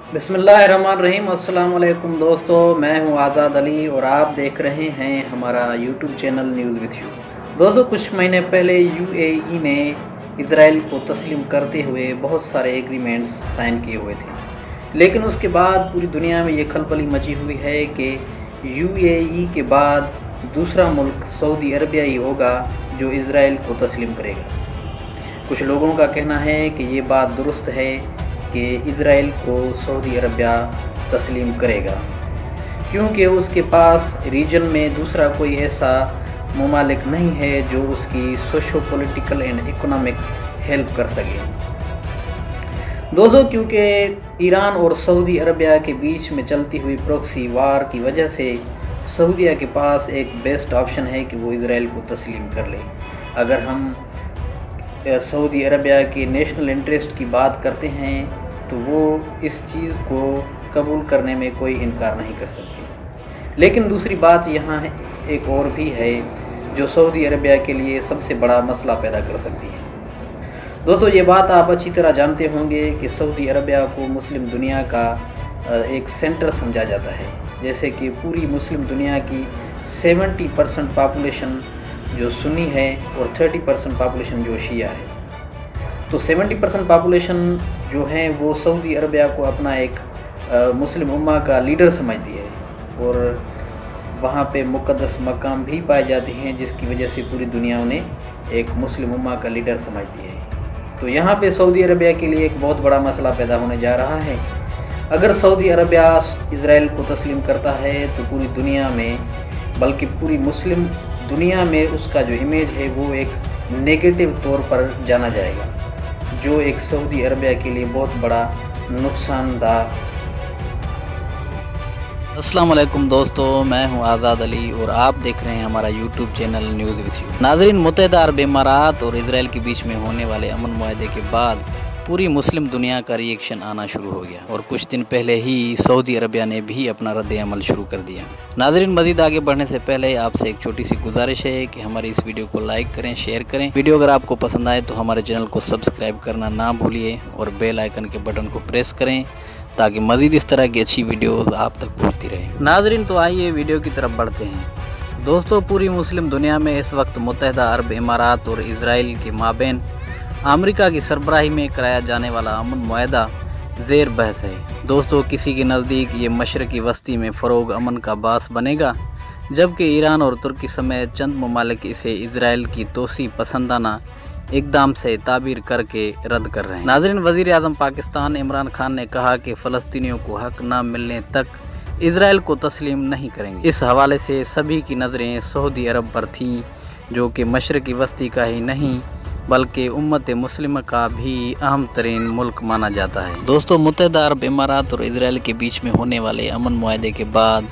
बिस्मिल्लाहिर्रहमानिर्रहीम। अस्सलाम वालेकुम दोस्तों, मैं हूं आज़ाद अली और आप देख रहे हैं हमारा YouTube channel news with you. दोस्तों, कुछ महीने पहले यूएई ने इज़राइल को तस्लीम करते हुए बहुत सारे एग्रीमेंट्स साइन किए हुए थे, लेकिन उसके बाद पूरी दुनिया में ये खलबली मची हुई है कि यूएई के बाद दूसरा मुल्क सऊदी अरबिया ही होगा जो इज़राइल को तस्लीम करेगा। कुछ लोगों का कहना है कि ये बात दुरुस्त है कि इज़राइल को सऊदी अरबिया तस्लीम करेगा, क्योंकि उसके पास रीजन में दूसरा कोई ऐसा ममालिक नहीं है जो उसकी socio political and economic help कर सके। दोस्तों, क्योंकि ईरान और सऊदी अरबिया के बीच में चलती हुई प्रॉक्सी वार की वजह से सऊदीया के पास एक बेस्ट ऑप्शन है कि वो इज़राइल को तस्लीम कर ले। अगर हम सऊदी अरबिया के नेशनल इंटरेस्ट की बात करते हैं तो वो इस चीज़ को कबूल करने में कोई इनकार नहीं कर सकते। लेकिन दूसरी बात यहाँ एक और भी है जो सऊदी अरबिया के लिए सबसे बड़ा मसला पैदा कर सकती है। दोस्तों, ये बात आप अच्छी तरह जानते होंगे कि सऊदी अरबिया को मुस्लिम दुनिया का एक सेंटर समझा जाता है। जैसे कि पूरी मुस्लिम दुनिया की 70% पॉपुलेशन जो सुन्नी है और 30% पॉपुलेशन जो शिया है। तो 70% पॉपुलेशन जो है वो सऊदी अरबिया को अपना एक मुस्लिम उम्मा का लीडर समझती है और वहाँ पे मुक़द्दस मकाम भी पाए जाते हैं, जिसकी वजह से पूरी दुनिया उन्हें एक मुस्लिम उम्मा का लीडर समझती है। तो यहाँ पे सऊदी अरबिया के लिए एक बहुत बड़ा मसला पैदा होने जा रहा है। अगर सऊदी अरबिया इज़राइल को तस्लीम करता है तो पूरी दुनिया में, बल्कि पूरी मुस्लिम दुनिया में उसका जो इमेज है वो एक नेगेटिव तौर पर जाना जाएगा, जो एक सऊदी अरबिया के लिए बहुत बड़ा नुकसानदायक। अस्सलाम वालेकुम दोस्तों, मैं हूं आज़ाद अली और आप देख रहे हैं हमारा YouTube channel news with you. नाज़रीन, मुत्तहिदा अरब इमारात और इज़राइल के बीच में होने वाले अमन मुआहदे के बाद पूरी मुस्लिम दुनिया का रिएक्शन आना शुरू हो गया और कुछ दिन पहले ही सऊदी अरबिया ने भी अपना रद्द अमल शुरू कर दिया। नाज़रीन, मज़ीद आगे बढ़ने से पहले आपसे एक छोटी सी गुजारिश है कि हमारी इस वीडियो को लाइक करें, शेयर करें। वीडियो अगर आपको पसंद आए तो हमारे चैनल को सब्सक्राइब करना ना भूलिए और बेल आइकन के बटन को प्रेस करें ताकि मज़ीद इस तरह की अच्छी वीडियोज़ आप तक पहुँचती रहे। नाज़रीन, तो आइए वीडियो की तरफ बढ़ते हैं। दोस्तों, पूरी मुस्लिम दुनिया में इस वक्त मुत्तहिदा अरब इमारात और इज़राइल के माबैन अमेरिका की सरबराही में कराया जाने वाला अमन मुआहदा ज़ेर बहस है। दोस्तों, किसी के नज़दीक ये मशरक़ी वस्ती में फ़रोग़ अमन का बास बनेगा, जबकि ईरान और तुर्की समेत चंद ममालिक इसे इज़राइल की तोसी पसंदाना इक़दाम से ताबीर करके रद्द कर रहे हैं। नाज़रीन, वज़ीर आज़म पाकिस्तान इमरान खान ने कहा कि फ़लस्तीनियों को हक़ न मिलने तक इज़राइल को तस्लीम नहीं करेंगे। इस हवाले से सभी की नज़रें सऊदी अरब पर थीं, जो कि मशरक़ी वस्ती का ही नहीं बल्कि उम्मत मुस्लिम का भी अहम तरीन मुल्क माना जाता है। दोस्तों, मुत्तहिदा अरब इमारात और इज़राइल के बीच में होने वाले अमन मुआहदे के बाद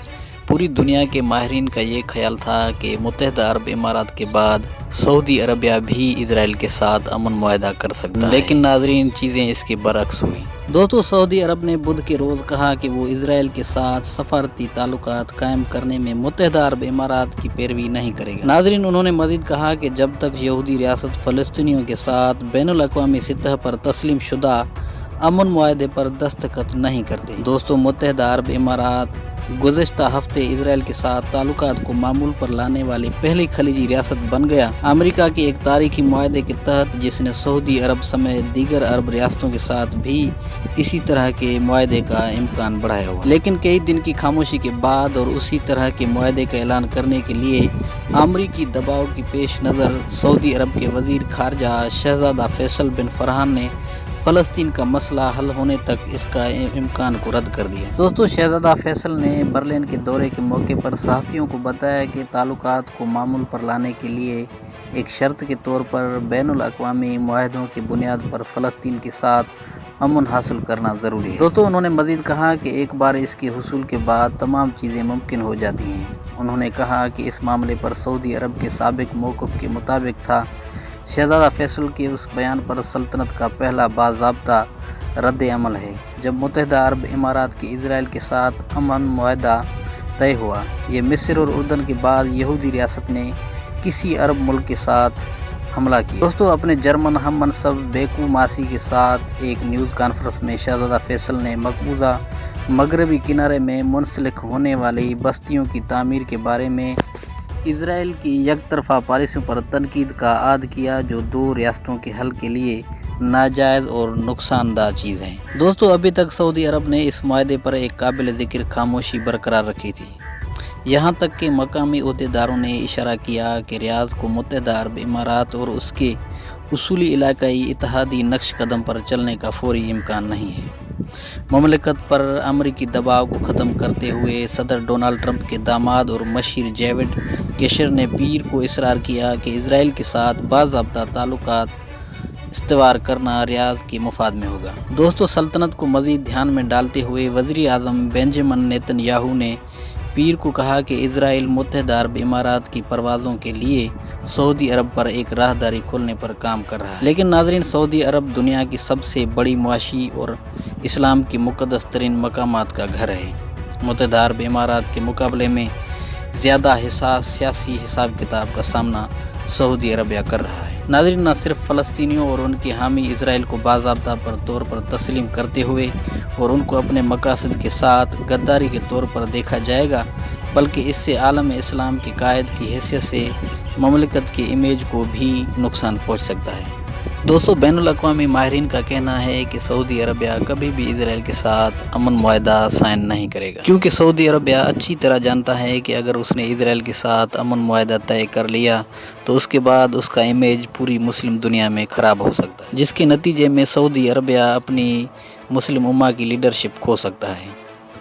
पूरी दुनिया के माहिरीन का ये ख्याल था कि मुत्तहिदा अरब इमारात के बाद सऊदी अरबिया भी इज़राइल के साथ अमन मुआहदा कर सकता है। लेकिन नाज़रीन, चीज़ें इसके बरक्स हुई। दोस्तों, सऊदी अरब ने बुध के रोज़ कहा कि वो इज़राइल के साथ सफारती ताल्लुकात कायम करने में मुत्तहिदा अरब इमारात की पैरवी नहीं करेगा। नाज़रीन, उन्होंने मज़ीद कहा कि जब तक यहूदी रियासत फ़लस्तीनियों के साथ बैनुल अक़वामी सतह पर तस्लीम शुदा अमन मुआहदे पर दस्तखत नहीं करते। दोस्तों, मुत्तहिदा अरब इमारात गुज़िश्ता हफ्ते इज़राइल के साथ ताल्लुकात को मामूल पर लाने वाली पहली खलीजी रियासत बन गया। अमेरिका के एक तारीखी मुआहदे के तहत, जिसने सऊदी अरब समेत दीगर अरब रियासतों के साथ भी इसी तरह के मुआहदे का इम्कान बढ़ाया हुआ। लेकिन कई दिन की खामोशी के बाद और उसी तरह के मुआहदे का ऐलान करने के लिए अमरीकी दबाव की पेश नज़र सऊदी अरब के वज़ीर ख़ारजा शहज़ादा फैसल बिन फरहान ने फ़लस्तीन का मसला हल होने तक इसका इम्कान को रद्द कर दिया। दोस्तों, शहज़ादा फैसल ने बर्लिन के दौरे के मौके पर सहाफ़ियों को बताया कि ताल्लुकात को मामूल पर लाने के लिए एक शर्त के तौर पर बैनुल अक़वामी मुआहदों की बुनियाद पर फ़लस्तीन के साथ अमन हासिल करना ज़रूरी है। दोस्तों, उन्होंने मज़ीद कहा कि एक बार इसके हुसूल के बाद तमाम चीज़ें मुमकिन हो जाती हैं। उन्होंने कहा कि इस मामले पर सऊदी अरब के साबिक़ मौक़िफ़ के मुताबिक था। शहज़ादा फैसल के उस बयान पर सल्तनत का पहला बाज़ाब्ता रद्द अमल है जब मुत्तहिदा अरब इमारात की इज़राइल के साथ अमन मुआहदा तय हुआ। ये मिस्र और उर्दन के बाद यहूदी रियासत ने किसी अरब मुल्क के साथ حملہ کیا۔ دوستو اپنے جرمن ہم منصب بیکو ماسی کے ساتھ ایک نیوز کانفرنس میں شہزادہ فیصل نے مقبوضہ مغربی کنارے میں منسلک ہونے والی بستیوں کی تعمیر کے بارے میں اسرائیل کی یک طرفہ پالیسیوں پر تنقید کا عائد کیا، جو دو ریاستوں کے حل کے لیے ناجائز اور نقصان دہ چیز ہے۔ دوستو ابھی تک سعودی عرب نے اس معاہدے پر ایک قابل ذکر خاموشی برقرار رکھی تھی، یہاں تک کہ مقامی عہدیداروں نے اشارہ کیا کہ ریاض کو متحدہ عرب امارات اور اس کے اصولی علاقائی اتحادی نقش قدم پر چلنے کا فوری امکان نہیں ہے۔ مملکت پر امریکی دباؤ کو ختم کرتے ہوئے صدر ڈونلڈ ٹرمپ کے داماد اور مشیر جیوڈ کیشر نے پیر کو اصرار کیا کہ اسرائیل کے ساتھ باضابطہ تعلقات استوار کرنا ریاض کے مفاد میں ہوگا۔ دوستو سلطنت کو مزید دھیان میں ڈالتے ہوئے وزیر اعظم بنجامن نیتن یاہو نے پیر کو کہا کہ اسرائیل متحدہ عرب امارات کی پروازوں کے لیے سعودی عرب پر ایک راہداری کھولنے پر کام کر رہا ہے۔ لیکن ناظرین، سعودی عرب دنیا کی سب سے بڑی معاشی اور اسلام کی مقدس ترین مقامات کا گھر ہے۔ متحدہ عرب امارات کے مقابلے میں زیادہ حساس سیاسی حساب کتاب کا سامنا سعودی عربیہ کر رہا ہے۔ ناظرین، نہ صرف فلسطینیوں اور ان کے حامی اسرائیل کو باضابطہ طور پر تسلیم کرتے ہوئے اور ان کو اپنے مقاصد کے ساتھ غداری کے طور پر دیکھا جائے گا، بلکہ اس سے عالم اسلام کے قائد کی حیثیت سے مملکت کے امیج کو بھی نقصان پہنچ سکتا ہے۔ دوستو بین الاقوامی ماہرین کا کہنا ہے کہ سعودی عربیہ کبھی بھی اسرائیل کے ساتھ امن معاہدہ سائن نہیں کرے گا، کیونکہ سعودی عربیہ اچھی طرح جانتا ہے کہ اگر اس نے اسرائیل کے ساتھ امن معاہدہ طے کر لیا تو اس کے بعد اس کا امیج پوری مسلم دنیا میں خراب ہو سکتا ہے، جس کے نتیجے میں سعودی عربیہ اپنی مسلم امہ کی لیڈرشپ کھو سکتا ہے،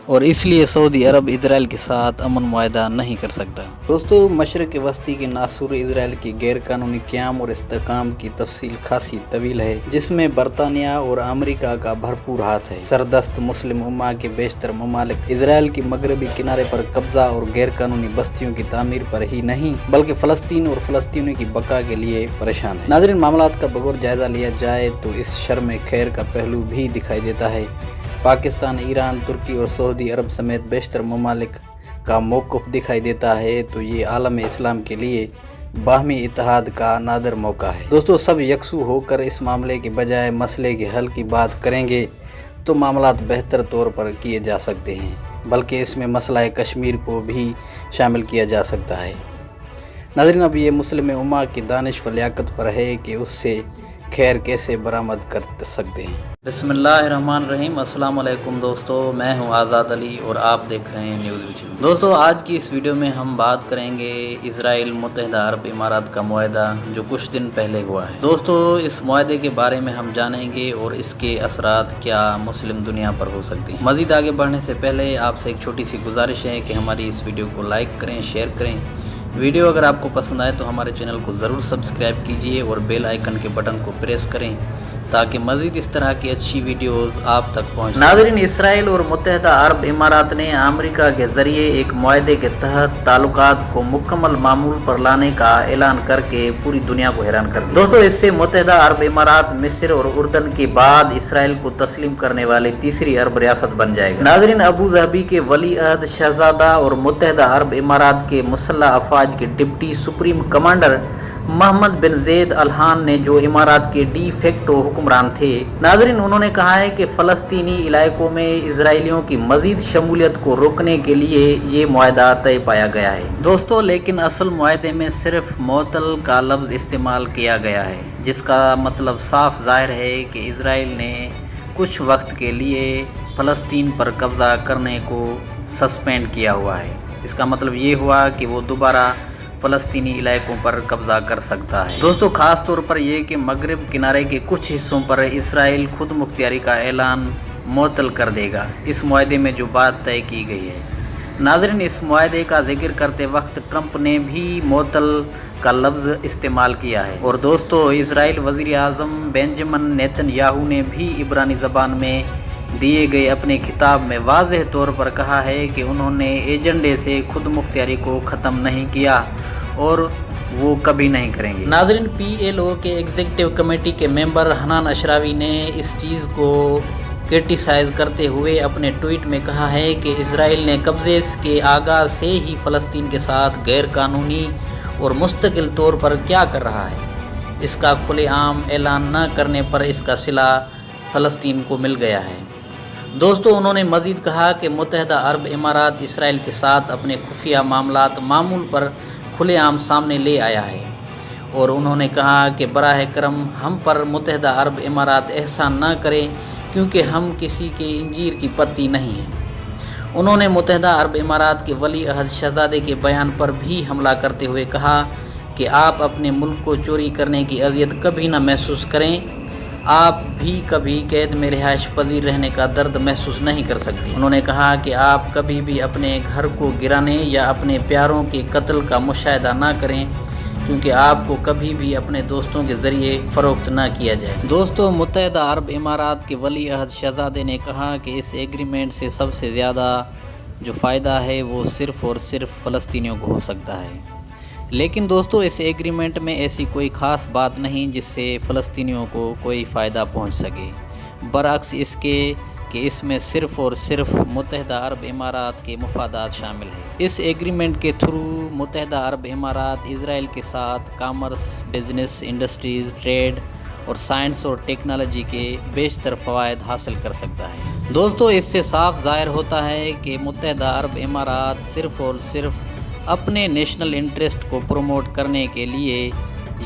اور اس لیے سعودی عرب اسرائیل کے ساتھ امن معاہدہ نہیں کر سکتا۔ دوستو مشرق وسطی کے ناصور اسرائیل کی غیر قانونی قیام اور استحکام کی تفصیل خاصی طویل ہے، جس میں برطانیہ اور امریکہ کا بھرپور ہاتھ ہے۔ سردست مسلم امہ کے بیشتر ممالک اسرائیل کی مغربی کنارے پر قبضہ اور غیر قانونی بستیوں کی تعمیر پر ہی نہیں بلکہ فلسطین اور فلسطینیوں کی بقا کے لیے پریشان ہیں۔ ناظرین، معاملات کا بغور جائزہ لیا جائے تو اس شرم خیر کا پہلو بھی دکھائی دیتا ہے۔ پاکستان، ایران، ترکی اور سعودی عرب سمیت بیشتر ممالک کا موقف دکھائی دیتا ہے تو یہ عالم اسلام کے لیے باہمی اتحاد کا نادر موقع ہے۔ دوستو سب یکسو ہو کر اس معاملے کے بجائے مسئلے کے حل کی بات کریں گے تو معاملات بہتر طور پر کیے جا سکتے ہیں، بلکہ اس میں مسئلہ کشمیر کو بھی شامل کیا جا سکتا ہے۔ ناظرین، اب یہ مسلم امہ کی دانش و لیاقت پر ہے کہ اس سے خیر کیسے برآمد کر سکتے ہیں۔ بسم اللہ الرحمن الرحیم۔ السلام علیکم دوستو، میں ہوں آزاد علی اور آپ دیکھ رہے ہیں نیوز ویڈیو۔ دوستو آج کی اس ویڈیو میں ہم بات کریں گے اسرائیل متحدہ عرب امارات کا معاہدہ جو کچھ دن پہلے ہوا ہے۔ دوستو اس معاہدے کے بارے میں ہم جانیں گے اور اس کے اثرات کیا مسلم دنیا پر ہو سکتے ہیں۔ مزید آگے بڑھنے سے پہلے آپ سے ایک چھوٹی سی گزارش ہے کہ ہماری اس ویڈیو کو لائک کریں، شیئر کریں۔ ویڈیو اگر آپ کو پسند آئے تو ہمارے چینل کو ضرور سبسکرائب کیجئے اور بیل آئیکن کے بٹن کو پریس کریں تاکہ مزید اس طرح کی اچھی ویڈیوز آپ تک پہنچ سکیں۔ ناظرین، اسرائیل اور متحدہ عرب امارات نے امریکہ کے ذریعے ایک معاہدے کے تحت تعلقات کو مکمل معمول پر لانے کا اعلان کر کے پوری دنیا کو حیران کر دیا۔ دوستو اس سے متحدہ عرب امارات مصر اور اردن کے بعد اسرائیل کو تسلیم کرنے والی تیسری عرب ریاست بن جائے گا۔ ناظرین، ابو ظبی کے ولی عہد شہزادہ اور متحدہ عرب امارات کے مسلح افواج کے ڈپٹی سپریم کمانڈر محمد بن زید الہان نے جو امارات کے ڈی فیکٹو حکمران تھے، ناظرین انہوں نے کہا ہے کہ فلسطینی علاقوں میں اسرائیلیوں کی مزید شمولیت کو روکنے کے لیے یہ معاہدہ طے پایا گیا ہے۔ دوستو لیکن اصل معاہدے میں صرف معطل کا لفظ استعمال کیا گیا ہے، جس کا مطلب صاف ظاہر ہے کہ اسرائیل نے کچھ وقت کے لیے فلسطین پر قبضہ کرنے کو سسپینڈ کیا ہوا ہے۔ اس کا مطلب یہ ہوا کہ وہ دوبارہ فلسطینی علاقوں پر قبضہ کر سکتا ہے۔ دوستو خاص طور پر یہ کہ مغرب کنارے کے کچھ حصوں پر اسرائیل خود مختاری کا اعلان معطل کر دے گا، اس معاہدے میں جو بات طے کی گئی ہے۔ ناظرین اس معاہدے کا ذکر کرتے وقت ٹرمپ نے بھی معطل کا لفظ استعمال کیا ہے، اور دوستو اسرائیل وزیر اعظم بنجامن نیتن یاہو نے بھی عبرانی زبان میں دیے گئے اپنے خطاب میں واضح طور پر کہا ہے کہ انہوں نے ایجنڈے سے خود مختاری کو ختم نہیں کیا اور وہ کبھی نہیں کریں گے۔ ناظرین PLO کے ایگزیکٹو کمیٹی کے ممبر حنان اشراوی نے اس چیز کو کرٹیسائز کرتے ہوئے اپنے ٹویٹ میں کہا ہے کہ اسرائیل نے قبضے کے آغاز سے ہی فلسطین کے ساتھ غیر قانونی اور مستقل طور پر کیا کر رہا ہے۔ اس کا کھلے عام اعلان نہ کرنے پر اس کا صلہ فلسطین کو مل گیا ہے۔ دوستو، انہوں نے مزید کہا کہ متحدہ عرب امارات اسرائیل کے ساتھ اپنے خفیہ معاملات معمول پر کھلے عام سامنے لے آیا ہے، اور انہوں نے کہا کہ براہ کرم ہم پر متحدہ عرب امارات احسان نہ کرے، کیونکہ ہم کسی کے انجیر کی پتی نہیں ہیں۔ انہوں نے متحدہ عرب امارات کے ولی عہد شہزادے کے بیان پر بھی حملہ کرتے ہوئے کہا کہ آپ اپنے ملک کو چوری کرنے کی اذیت کبھی نہ محسوس کریں، آپ بھی کبھی قید میں رہائش پذیر رہنے کا درد محسوس نہیں کر سکتے۔ انہوں نے کہا کہ آپ کبھی بھی اپنے گھر کو گرانے یا اپنے پیاروں کے قتل کا مشاہدہ نہ کریں، کیونکہ آپ کو کبھی بھی اپنے دوستوں کے ذریعے فروخت نہ کیا جائے۔ دوستو، متحدہ عرب امارات کے ولی عہد شہزادے نے کہا کہ اس ایگریمنٹ سے سب سے زیادہ جو فائدہ ہے وہ صرف اور صرف فلسطینیوں کو ہو سکتا ہے۔ لیکن دوستو، اس ایگریمنٹ میں ایسی کوئی خاص بات نہیں جس سے فلسطینیوں کو کوئی فائدہ پہنچ سکے، برعکس اس کے کہ اس میں صرف اور صرف متحدہ عرب امارات کے مفادات شامل ہیں۔ اس ایگریمنٹ کے تھرو متحدہ عرب امارات اسرائیل کے ساتھ کامرس، بزنس، انڈسٹریز، ٹریڈ اور سائنس اور ٹیکنالوجی کے بیشتر فوائد حاصل کر سکتا ہے۔ دوستو، اس سے صاف ظاہر ہوتا ہے کہ متحدہ عرب امارات صرف اور صرف اپنے نیشنل انٹرسٹ کو پروموٹ کرنے کے لیے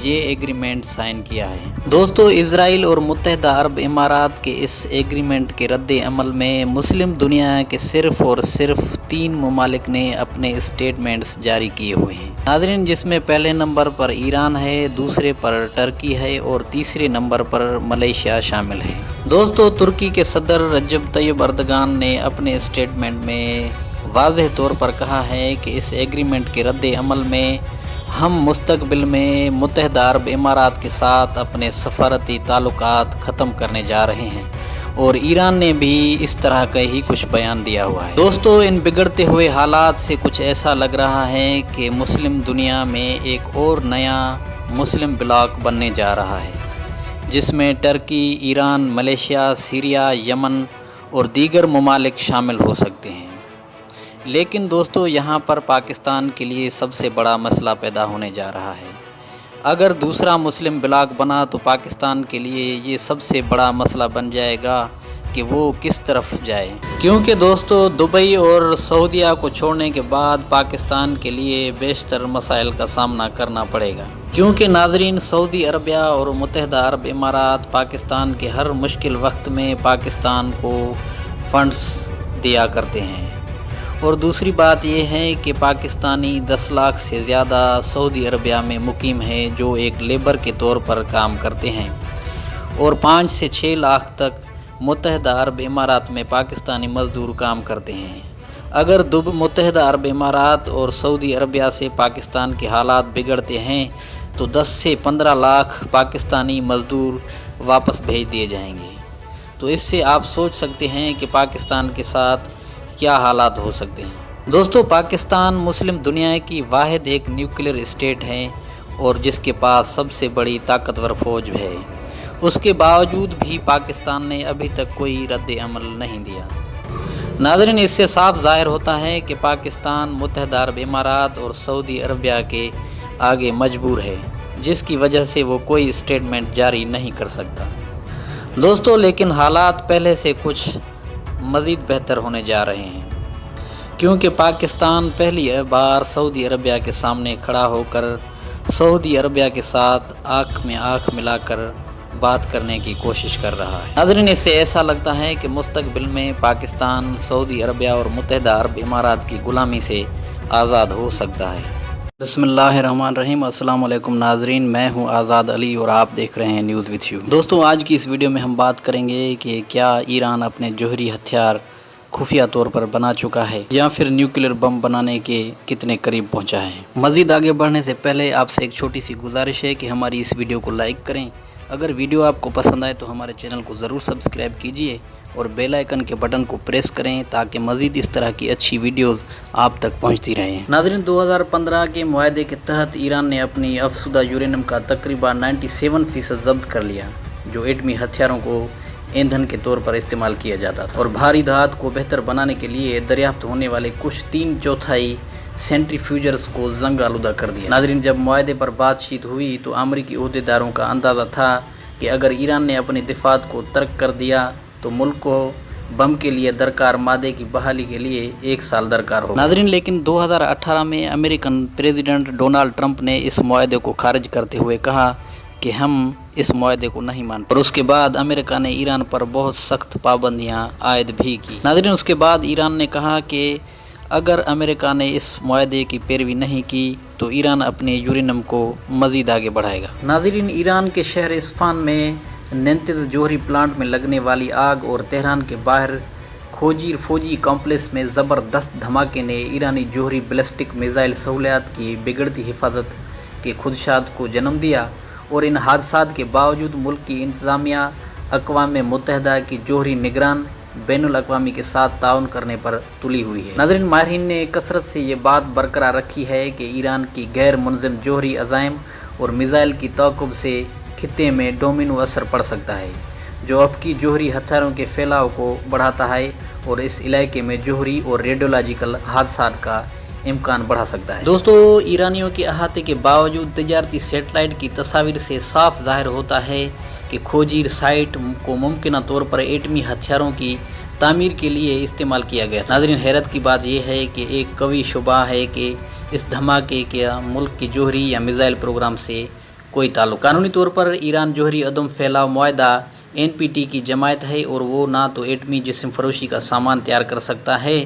یہ ایگریمنٹ سائن کیا ہے۔ دوستو، اسرائیل اور متحدہ عرب امارات کے اس ایگریمنٹ کے رد عمل میں مسلم دنیا کے صرف اور صرف 3 ممالک نے اپنے اسٹیٹمنٹس جاری کیے ہوئے ہیں۔ ناظرین، جس میں پہلے نمبر پر ایران ہے، دوسرے پر ٹرکی ہے اور تیسرے نمبر پر ملیشیا شامل ہے۔ دوستو، ترکی کے صدر رجب طیب اردگان نے اپنے اسٹیٹمنٹ میں واضح طور پر کہا ہے کہ اس ایگریمنٹ کے رد عمل میں ہم مستقبل میں متحدہ عرب امارات کے ساتھ اپنے سفارتی تعلقات ختم کرنے جا رہے ہیں، اور ایران نے بھی اس طرح کا ہی کچھ بیان دیا ہوا ہے۔ دوستو، ان بگڑتے ہوئے حالات سے کچھ ایسا لگ رہا ہے کہ مسلم دنیا میں ایک اور نیا مسلم بلاک بننے جا رہا ہے، جس میں ٹرکی، ایران، ملیشیا، سیریا، یمن اور دیگر ممالک شامل ہو سکتے ہیں۔ لیکن دوستو، یہاں پر پاکستان کے لیے سب سے بڑا مسئلہ پیدا ہونے جا رہا ہے۔ اگر دوسرا مسلم بلاک بنا تو پاکستان کے لیے یہ سب سے بڑا مسئلہ بن جائے گا کہ وہ کس طرف جائے، کیونکہ دوستو، دبئی اور سعودیہ کو چھوڑنے کے بعد پاکستان کے لیے بیشتر مسائل کا سامنا کرنا پڑے گا، کیونکہ ناظرین، سعودی عربیہ اور متحدہ عرب امارات پاکستان کے ہر مشکل وقت میں پاکستان کو فنڈز دیا کرتے ہیں، اور دوسری بات یہ ہے کہ پاکستانی 10 لاکھ سے زیادہ سعودی عربیہ میں مقیم ہیں جو ایک لیبر کے طور پر کام کرتے ہیں، اور 5 سے 6 لاکھ تک متحدہ عرب امارات میں پاکستانی مزدور کام کرتے ہیں۔ اگر متحدہ عرب امارات اور سعودی عربیہ سے پاکستان کے حالات بگڑتے ہیں تو 10 سے 15 لاکھ پاکستانی مزدور واپس بھیج دیے جائیں گے۔ تو اس سے آپ سوچ سکتے ہیں کہ پاکستان کے ساتھ کیا حالات ہو سکتے ہیں۔ دوستو، پاکستان مسلم دنیا کی واحد ایک نیوکلیئر اسٹیٹ ہے اور جس کے پاس سب سے بڑی طاقتور فوج ہے، اس کے باوجود بھی پاکستان نے ابھی تک کوئی رد عمل نہیں دیا۔ ناظرین، اس سے صاف ظاہر ہوتا ہے کہ پاکستان متحدہ عرب امارات اور سعودی عربیہ کے آگے مجبور ہے، جس کی وجہ سے وہ کوئی اسٹیٹمنٹ جاری نہیں کر سکتا۔ دوستو، لیکن حالات پہلے سے کچھ مزید بہتر ہونے جا رہے ہیں، کیونکہ پاکستان پہلی بار سعودی عربیہ کے سامنے کھڑا ہو کر سعودی عربیہ کے ساتھ آنکھ میں آنکھ ملا کر بات کرنے کی کوشش کر رہا ہے۔ ناظرین، اس سے ایسا لگتا ہے کہ مستقبل میں پاکستان سعودی عربیہ اور متحدہ عرب امارات کی غلامی سے آزاد ہو سکتا ہے۔ بسم اللہ الرحمن الرحیم۔ السلام علیکم ناظرین، میں ہوں آزاد علی اور آپ دیکھ رہے ہیں نیوز وتھ یو۔ دوستو، آج کی اس ویڈیو میں ہم بات کریں گے کہ کیا ایران اپنے جوہری ہتھیار خفیہ طور پر بنا چکا ہے یا پھر نیوکلیئر بم بنانے کے کتنے قریب پہنچا ہے۔ مزید آگے بڑھنے سے پہلے آپ سے ایک چھوٹی سی گزارش ہے کہ ہماری اس ویڈیو کو لائک کریں، اگر ویڈیو آپ کو پسند آئے تو ہمارے چینل کو ضرور سبسکرائب کیجئے اور بیل آئیکن کے بٹن کو پریس کریں تاکہ مزید اس طرح کی اچھی ویڈیوز آپ تک پہنچتی رہیں۔ ناظرین، 2015 کے معاہدے کے تحت ایران نے اپنی افزودہ یورینیم کا تقریباً 97% ضبط کر لیا، جو ایٹمی ہتھیاروں کو ईंधन के तौर पर इस्तेमाल किया जाता था और भारी धात को बेहतर बनाने के लिए दरियाफ्त होने वाले कुछ 3/4 सेंट्रीफ्यूजर्स को जंग आलूदा कर दिया। नाज़रीन, जब मुआहदे पर बातचीत हुई तो अमरीकी ओहदेदारों का अंदाज़ा था कि अगर ईरान ने अपनी दिफात को तर्क कर दिया तो मुल्क को बम के लिए दरकार मादे की बहाली के लिए 1 साल दरकार हो। नाज़रीन, लेकिन 2018 में अमेरिकन प्रेसिडेंट डोनाल्ड ट्रंप ने इस मुआहदे को खारिज करते हुए कहा कि हम इस मुआहदे को नहीं मानते और उसके बाद अमेरिका ने ईरान पर बहुत सख्त पाबंदियां आयद भी की। नाज़रीन, उसके बाद ईरान ने कहा कि अगर अमेरिका ने इस मुआहदे की पैरवी नहीं की तो ईरान अपने यूरेनियम को मज़ीद आगे बढ़ाएगा। नाज़रीन, ईरान के शहर इस्फहान में नेंतिज़ जोहरी प्लांट में लगने वाली आग और तेहरान के बाहर खोजीर फौजी कॉम्प्लेक्स में ज़बरदस्त धमाके ने ईरानी जोहरी बैलिस्टिक मिसाइल सहूलियात की बिगड़ती हिफाजत के खुदशात को जन्म दिया और इन हादसात के बावजूद मुल्क की इंतज़ामिया अक़वाम मुत्तहिदा की जोहरी निगरान बैनुल अक़वामी के साथ ताउन करने पर तुली हुई है। नाज़रीन, माहिरीन ने कसरत से ये बात बरकरार रखी है कि ईरान की गैर मुनज़्ज़म जोहरी अज़ाइम और मिसाइल की तौक़ुब से खित्ते में डोमिनो असर पड़ सकता है, जो अफ़की जोहरी हथियारों के फैलाव को बढ़ाता है और इस इलाके में जोहरी और रेडियोलॉजिकल हादसात का इम्कान बढ़ा सकता है। दोस्तों, ईरानियों के अहाते के बावजूद तजारती सेटेलाइट की तस्वीर से साफ ज़ाहिर होता है कि खोजीर साइट को मुमकिन तौर पर एटमी हथियारों की तामीर के लिए इस्तेमाल किया गया। नाज़रीन, हैरत की बात यह है कि एक कवी शुबा है कि इस धमाके के मुल्क की जोहरी या मिसाइल प्रोग्राम से कोई ताल्लुक। कानूनी तौर पर ईरान जोहरी अदम फैलाव मुआहदा NPT की जमायत है और वो ना तो एटमी जिस्म फरोशी का सामान तैयार कर सकता है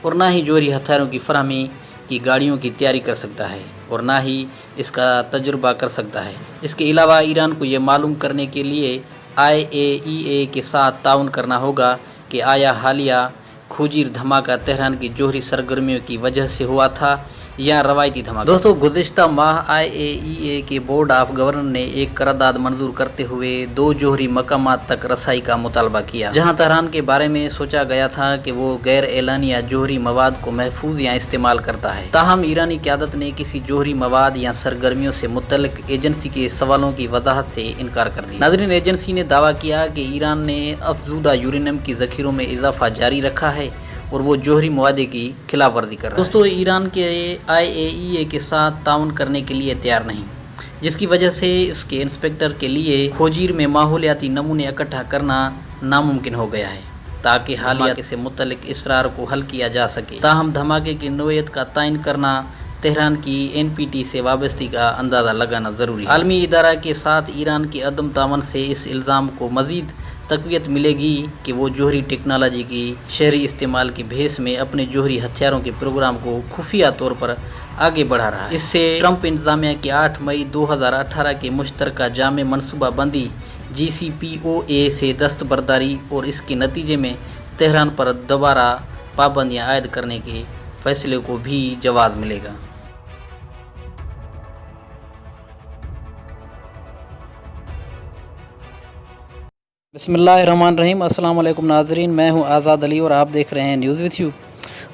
और ना ही जोहरी हथियारों की फराहमी की गाड़ियों की तैयारी कर सकता है और ना ही इसका तजुर्बा कर सकता है। इसके अलावा ईरान को ये मालूम करने के लिए IAEA के साथ ताउन करना होगा कि आया हालिया खोजीर धमाका तेहरान की जोहरी सरगर्मियों की वजह से हुआ था या रवायती धमाका। दोस्तों, गुज़िश्ता माह IAEA के बोर्ड ऑफ गवर्नर ने एक करारदाद मंजूर करते हुए 2 जोहरी मकामात तक रसाई का मुतालबा किया, जहां तेहरान के बारे में सोचा गया था कि वो गैर एलानिया जोहरी मवाद को महफूज या इस्तेमाल करता है। ताहम ईरानी क़यादत ने किसी जोहरी मवाद या सरगर्मियों से मुतल्लिक एजेंसी के सवालों की वजाहत से इनकार कर दिया। नाज़रीन, एजेंसी ने दावा किया कि ईरान ने अफजूदा यूरेनियम की ज़ख़ीरों में इजाफा जारी रखा है और वो जोहरी मुआहदे की खिलाफ वर्जी कर रहा है। दोस्तों, ईरान के IAEA के साथ ताउन करने के लिए तैयार नहीं, जिसकी वजह से उसके इंस्पेक्टर के लिए खोजीर में माहौलियाती नमूने इकट्ठा करना नामुमकिन हो गया है ताकि हालिया से मुतल्लिक इसरार को हल किया जा सके। ताहम धमाके की नोयत का तयन करना तेहरान की NPT से वाबस्ती का अंदाज़ा लगाना ज़रूरी है। आलमी इदारा के साथ ईरान की अदम तावन से इस इल्ज़ाम को मज़ीद तक़वियत मिलेगी कि वो जोहरी टेक्नोलॉजी की शहरी इस्तेमाल की भेस में अपने जोहरी हथियारों के प्रोग्राम को खुफिया तौर पर आगे बढ़ा रहा है। इससे ट्रंप इंतज़ामिया की 8 मई 2018 के मुश्तरका जामे मनसूबा बंदी JCPOA से दस्तबरदारी और इसके नतीजे में तेहरान पर दोबारा पाबंदियाँ आयद करने के फैसले को भी जवाब मिलेगा। बिस्मिल्लाहिर्रहमानिर्रहीम। अस्सलाम वालेकुम नाज़रीन, मैं हूं आज़ाद अली और आप देख रहे हैं न्यूज़ विथ यू।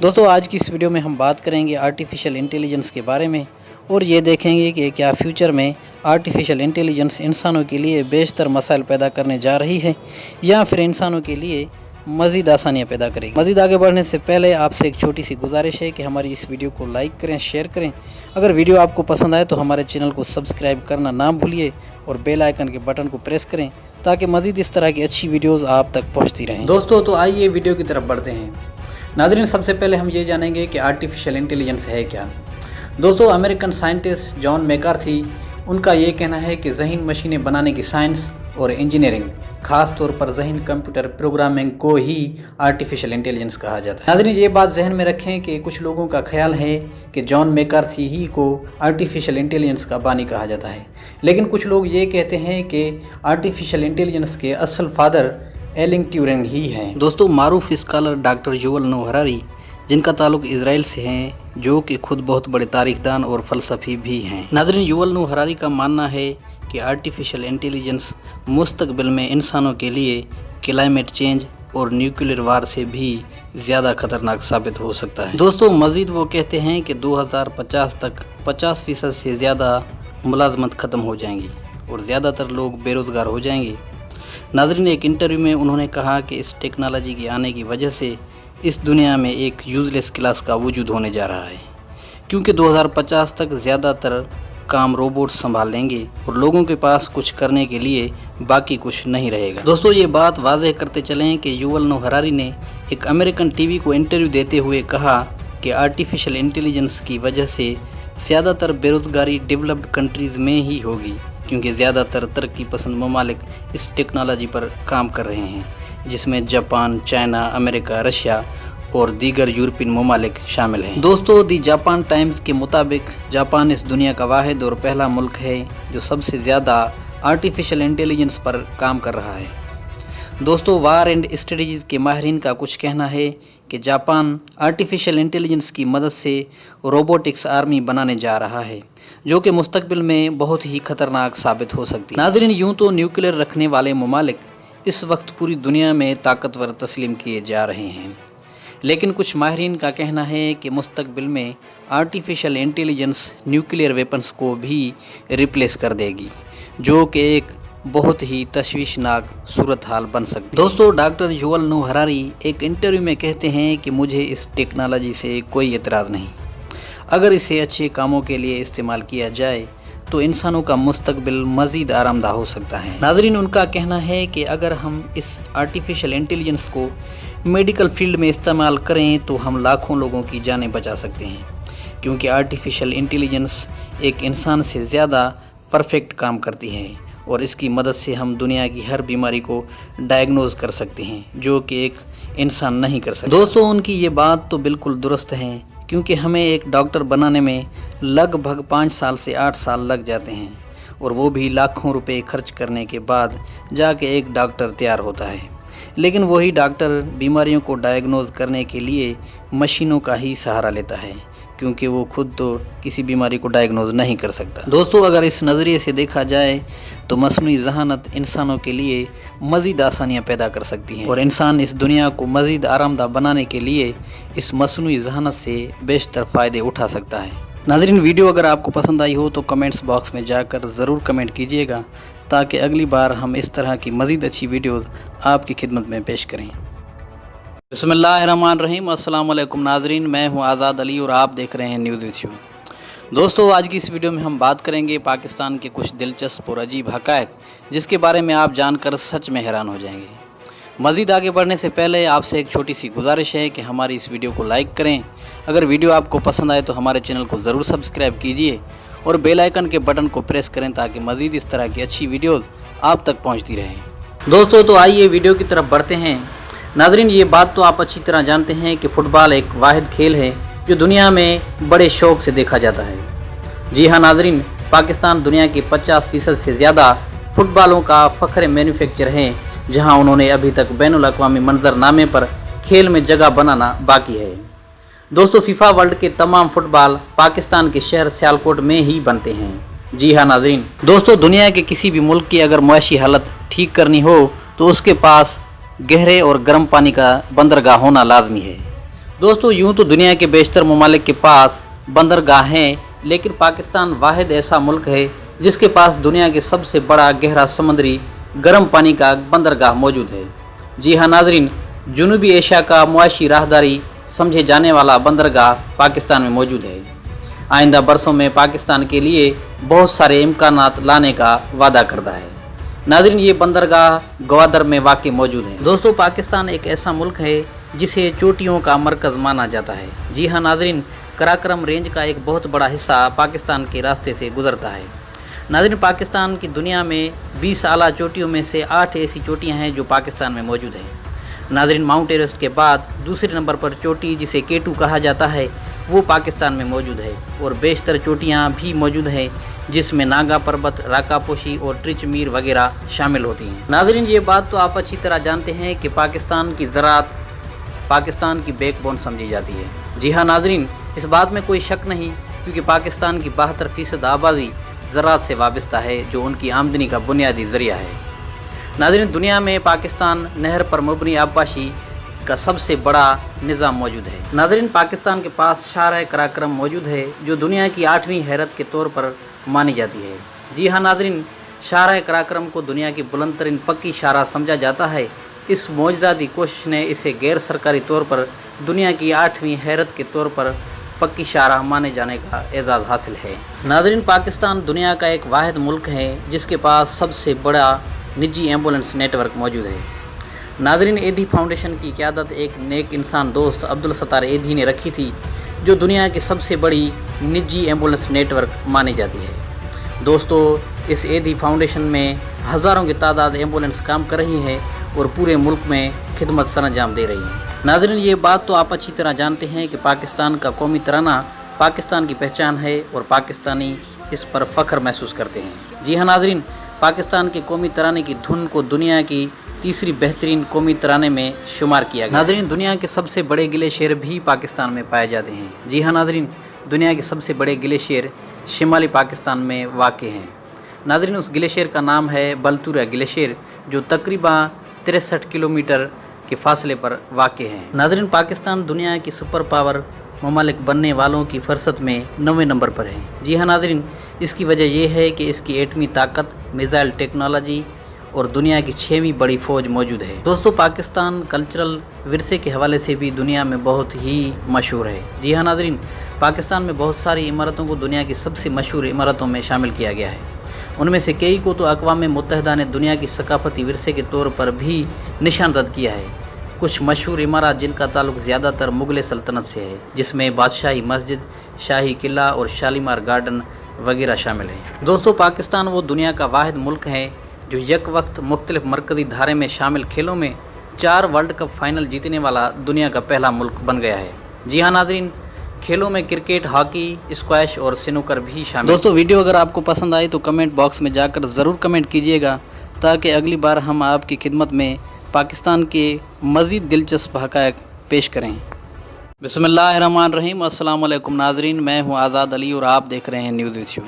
दोस्तों, आज की इस वीडियो में हम बात करेंगे आर्टिफिशियल इंटेलिजेंस के बारे में और ये देखेंगे कि क्या फ्यूचर में आर्टिफिशियल इंटेलिजेंस इंसानों के लिए बेशतर मसाइल पैदा करने जा रही है या फिर इंसानों के लिए मज़ीद आसानियाँ पैदा करेगी। मज़ीद आगे बढ़ने से पहले आपसे एक छोटी सी गुजारिश है कि हमारी इस वीडियो को लाइक करें, शेयर करें। अगर वीडियो आपको पसंद आए तो हमारे चैनल को सब्सक्राइब करना ना भूलिए और बेल आइकन के बटन को प्रेस करें ताकि मज़ीद इस तरह की अच्छी वीडियोज़ आप तक पहुँचती रहें। दोस्तों, तो आइए वीडियो की तरफ बढ़ते हैं। नाज़रीन, सबसे पहले हम ये जानेंगे कि आर्टिफिशियल इंटेलिजेंस है क्या। दोस्तों, अमेरिकन साइंटिस्ट जॉन मैकार्थी, उनका ये कहना है कि ज़हीन मशीनें बनाने की साइंस और इंजीनियरिंग, ख़ास तौर पर ज़हीन कंप्यूटर प्रोग्रामिंग को ही आर्टिफिशियल इंटेलिजेंस कहा जाता है। नाज़रीन, ये बात जहन में रखें कि कुछ लोगों का ख्याल है कि जॉन मैकार्थी ही को आर्टिफिशियल इंटेलिजेंस का बानी कहा जाता है, लेकिन कुछ लोग ये कहते हैं कि आर्टिफिशियल इंटेलिजेंस के असल फादर एलन ट्यूरिंग ही हैं। दोस्तों, मारूफ scholar doctor Yuval Noh Harari, जिनका ताल्लुक इजराइल से है, जो कि खुद बहुत बड़े तारीखदान और फ़लसफ़ी भी हैं। नाज़रीन, युवल नोह हरारी का मानना है कि आर्टिफिशियल इंटेलिजेंस मुस्तकबिल में इंसानों के लिए क्लाइमेट चेंज और न्यूक्लियर वार से भी ज़्यादा खतरनाक साबित हो सकता है। दोस्तों, मज़ीद वो कहते हैं कि 2050 तक 50% से ज़्यादा मुलाजमत ख़त्म हो जाएंगी और ज़्यादातर लोग बेरोज़गार हो जाएंगे। नाज़रीन, एक इंटरव्यू में उन्होंने कहा कि इस टेक्नोलॉजी के आने की वजह से इस दुनिया में एक यूजलेस क्लास का वजूद होने जा रहा है, क्योंकि 2050 तक ज़्यादातर काम रोबोट संभाल लेंगे और लोगों के पास कुछ करने के लिए बाकी कुछ नहीं रहेगा। दोस्तों, ये बात वाज़ेह करते चलें कि युवल नोह हरारी ने एक अमेरिकन टीवी को इंटरव्यू देते हुए कहा कि आर्टिफिशियल इंटेलिजेंस की वजह से ज़्यादातर बेरोज़गारी डेवलप्ड कंट्रीज़ में ही होगी, क्योंकि ज़्यादातर तरक्की पसंद ममालिक इस टेक्नोलॉजी पर काम कर रहे हैं, जिसमें जापान, चाइना, अमेरिका, रशिया और दीगर यूरोपियन ममालिक शामिल हैं। दोस्तों, दी जापान टाइम्स के मुताबिक जापान इस दुनिया का वाहिद और पहला मुल्क है जो सबसे ज़्यादा आर्टिफिशियल इंटेलिजेंस पर काम कर रहा है। दोस्तों, वार एंड स्ट्रेटजीज के माहिरीन का कुछ कहना है कि जापान आर्टिफिशियल इंटेलिजेंस की मदद से रोबोटिक्स आर्मी बनाने जा रहा है, जो कि मुस्तकबिल में बहुत ही खतरनाक साबित हो सकती है। नाज़रीन, यूं तो न्यूक्लियर रखने वाले ममालिक इस वक्त पूरी दुनिया में ताकतवर तस्लीम किए जा रहे हैं, लेकिन कुछ माहिरीन का कहना है कि मुस्तकबिल में आर्टिफिशियल इंटेलिजेंस न्यूक्लियर वेपन्स को भी रिप्लेस कर देगी, जो कि एक बहुत ही तशवीशनाक सूरत हाल बन सकती है। दोस्तों, डॉक्टर युवल नोह हरारी एक इंटरव्यू में कहते हैं कि मुझे इस टेक्नोलॉजी से कोई एतराज़ नहीं, अगर इसे अच्छे कामों के लिए इस्तेमाल किया जाए तो इंसानों का मुस्तकबिल मज़ीद आरामदा हो सकता है। नाज़रीन, उनका कहना है कि अगर हम इस आर्टिफिशियल इंटेलिजेंस को मेडिकल फील्ड में इस्तेमाल करें तो हम लाखों लोगों की जानें बचा सकते हैं, क्योंकि आर्टिफिशियल इंटेलिजेंस एक इंसान से ज़्यादा परफेक्ट काम करती है और इसकी मदद से हम दुनिया की हर बीमारी को डायग्नोज कर सकते हैं, जो कि एक इंसान नहीं कर सकता। दोस्तों, उनकी ये बात तो बिल्कुल दुरुस्त है, क्योंकि हमें एक डॉक्टर बनाने में लगभग 5 साल से 8 साल लग जाते हैं, और वो भी लाखों रुपए खर्च करने के बाद जाके एक डॉक्टर तैयार होता है। लेकिन वही डॉक्टर बीमारियों को डायग्नोज करने के लिए मशीनों का ही सहारा लेता है, क्योंकि वो खुद तो किसी बीमारी को डायग्नोज नहीं कर सकता। दोस्तों, अगर इस नज़रिए से देखा जाए तो मसनूई ज़हानत इंसानों के लिए मज़ीद आसानियाँ पैदा कर सकती हैं, और इंसान इस दुनिया को मज़ीद आरामदा बनाने के लिए इस मसनूई ज़हानत से बेशतर फ़ायदे उठा सकता है। नाज़रीन, वीडियो अगर आपको पसंद आई हो तो कमेंट्स बॉक्स में जाकर ज़रूर कमेंट कीजिएगा, ताकि अगली बार हम इस तरह की मज़ीद अच्छी वीडियोज़ आपकी खिदमत में पेश करें। बिस्मिल्लाहिर्रहमानिर्रहीम। अस्सलाम वालेकुम नाज़रीन, मैं हूं आज़ाद अली और आप देख रहे हैं न्यूज़ विथ यू। दोस्तों, आज की इस वीडियो में हम बात करेंगे पाकिस्तान के कुछ दिलचस्प और अजीब हक़ाइक़, जिसके बारे में आप जानकर सच में हैरान हो जाएंगे। मज़ीद आगे बढ़ने से पहले आपसे एक छोटी सी गुजारिश है कि हमारी इस वीडियो को लाइक करें। अगर वीडियो आपको पसंद आए तो हमारे चैनल को ज़रूर सब्सक्राइब कीजिए और बेल आइकन के बटन को प्रेस करें, ताकि मज़ीद इस तरह की अच्छी वीडियोज़ आप तक पहुँचती रहें। दोस्तों, तो आइए वीडियो की तरफ बढ़ते हैं। नाज़रीन, ये बात तो आप अच्छी तरह जानते हैं कि फ़ुटबॉल एक वाहिद खेल है जो दुनिया में बड़े शौक़ से देखा जाता है। जी हाँ नाज़रीन, पाकिस्तान दुनिया के 50% से ज़्यादा फ़ुटबॉलों का फ़ख्र मैन्युफैक्चर है, जहाँ उन्होंने अभी तक बैनुल अक़वामी मंजरनामे पर खेल में जगह बनाना बाकी है। दोस्तों, फीफा वर्ल्ड के तमाम फुटबॉल पाकिस्तान के शहर सियालकोट में ही बनते हैं। जी हाँ नाज़रीन, दोस्तों, दुनिया के किसी भी मुल्क की अगर मुआशी हालत ठीक करनी हो तो उसके पास गहरे और गर्म पानी का बंदरगाह होना लाजमी है। दोस्तों, यूं तो दुनिया के बेशतर ममालिक के पास बंदरगाह हैं, लेकिन पाकिस्तान वाहिद ऐसा मुल्क है जिसके पास दुनिया के सबसे बड़ा गहरा समुद्री गर्म पानी का बंदरगाह मौजूद है। जी हाँ नाज़रीन, जनूबी एशिया का मुआशी राहदारी समझे जाने वाला बंदरगाह पाकिस्तान में मौजूद है। आइंदा बरसों में पाकिस्तान के लिए बहुत सारे इम्कानात लाने का वादा करता है। नाज़रीन, ये बंदरगाह ग्वादर में वाक़ई मौजूद है। दोस्तों, पाकिस्तान एक ऐसा मुल्क है जिसे चोटियों का मरकज़ माना जाता है। जी हाँ नाज़रीन, कराक्रम रेंज का एक बहुत बड़ा हिस्सा पाकिस्तान के रास्ते से गुजरता है। नाज़रीन, पाकिस्तान की दुनिया में 20 आला चोटियों में से 8 ऐसी चोटियाँ हैं जो पाकिस्तान में मौजूद हैं। नाज़रीन, माउंट एवरेस्ट के बाद दूसरे नंबर पर चोटी, जिसे K2 कहा जाता है, वो पाकिस्तान में मौजूद है, और बेशतर चोटियाँ भी मौजूद हैं जिसमें नागा पर्वत, राकापोशी और ट्रिचमीर वगैरह शामिल होती हैं। नाज़रीन, ये बात तो आप अच्छी तरह जानते हैं कि पाकिस्तान की ज़राअत पाकिस्तान की बैकबोन समझी जाती है। जी हाँ नाज़रीन, इस बात में कोई शक नहीं, क्योंकि पाकिस्तान की 72% आबादी ज़राअत से वाबस्ता है, जो उनकी आमदनी का बुनियादी ज़रिया है। नाज़रीन, दुनिया में पाकिस्तान नहर पर मबनी आबपाशी का सबसे बड़ा निज़ाम मौजूद है। नाज़रीन, पाकिस्तान के पास शार कराक्रम मौजूद है, जो दुनिया की 8वीं हैरत के तौर पर मानी जाती है। जी हाँ नाज़रीन, शाहराह कराक्रम को दुनिया की बुलंद तरीन पक्की शाहराह समझा जाता है। इस मौजज़ाती कोशिश ने इसे गैर सरकारी तौर पर दुनिया की 8वीं हैरत के तौर पर पक्की शाहराह माने जाने का एजाज़ हासिल है। नाज़रीन, पाकिस्तान दुनिया का एक वाहिद मुल्क है जिसके पास सबसे बड़ा निजी एम्बुलेंस नेटवर्क मौजूद है। नाज़रीन, एधी फाउंडेशन की क़यादत एक नेक इंसान दोस्त अब्दुल सत्तार एधी ने रखी थी, जो दुनिया की सबसे बड़ी निजी एम्बुलेंस नेटवर्क मानी जाती है। दोस्तों, इस एधी फाउंडेशन में हज़ारों की तादाद एम्बुलेंस काम कर रही है और पूरे मुल्क में खिदमत सरअंजाम दे रही है। नाज़रीन, ये बात तो आप अच्छी तरह जानते हैं कि पाकिस्तान का कौमी तराना पाकिस्तान की पहचान है और पाकिस्तानी इस पर फ़ख्र महसूस करते हैं। जी हाँ नाज़रीन, पाकिस्तान के कौमी तराने की धुन को दुनिया की तीसरी बेहतरीन कौमी तराने में शुमार किया गया। नाज़रीन, दुनिया के सबसे बड़े ग्लेशियर भी पाकिस्तान में पाए जाते हैं। जी हाँ नाज़रीन, दुनिया के सबसे बड़े ग्लेशियर शिमाली पाकिस्तान में वाक़ हैं। नाज़रीन, उस ग्लेशियर का नाम है बलतूरा ग्लेशियर, जो तकरीबन 63 किलोमीटर के फासले पर वाक़ है। नाज़रीन, पाकिस्तान दुनिया की सुपर पावर ममालिक बनने वालों की फहरिस्त में 9वें नंबर पर है। जी हाँ नाज़रीन, इसकी वजह यह है कि इसकी एटमी ताकत, मिसाइल टेक्नोलॉजी और दुनिया की 6वीं बड़ी फ़ौज मौजूद है। दोस्तों, पाकिस्तान कल्चरल विरसे के हवाले से भी दुनिया में बहुत ही मशहूर है। जी हाँ नाज़रीन, पाकिस्तान में बहुत सारी इमारतों को दुनिया की सबसे मशहूर इमारतों में शामिल किया गया है। उनमें से कई को तो अक़वाम मुत्तहिदा ने दुनिया की सकाफ़ती विरसे के तौर पर भी निशानदद किया है। कुछ मशहूर इमारत जिनका ताल्लुक़ ज़्यादातर मुग़ल सल्तनत से है, जिसमें बादशाही मस्जिद, शाही किला और शालीमार गार्डन वगैरह शामिल हैं। दोस्तों, पाकिस्तान वो दुनिया का वाहिद मुल्क है जो एक वक्त मुख्तलिफ मरकज़ी धारे में शामिल खेलों में 4 वर्ल्ड कप फाइनल जीतने वाला दुनिया का पहला मुल्क बन गया है। जी हाँ नाज़रीन, खेलों में क्रिकेट, हॉकी, स्क्वैश और स्नूकर भी शामिल। दोस्तों, वीडियो अगर आपको पसंद आई तो कमेंट बॉक्स में जाकर ज़रूर कमेंट कीजिएगा, ताकि अगली बार हम आपकी खिदमत में पाकिस्तान के मज़ीद दिलचस्प हक़ाइक़ पेश करें। बिस्मिल्लाहिर्रहमानिर्रहीम। अस्सलाम वालेकुम नाज़रीन, मैं हूं आज़ाद अली और आप देख रहे हैं न्यूज़ विथ यू।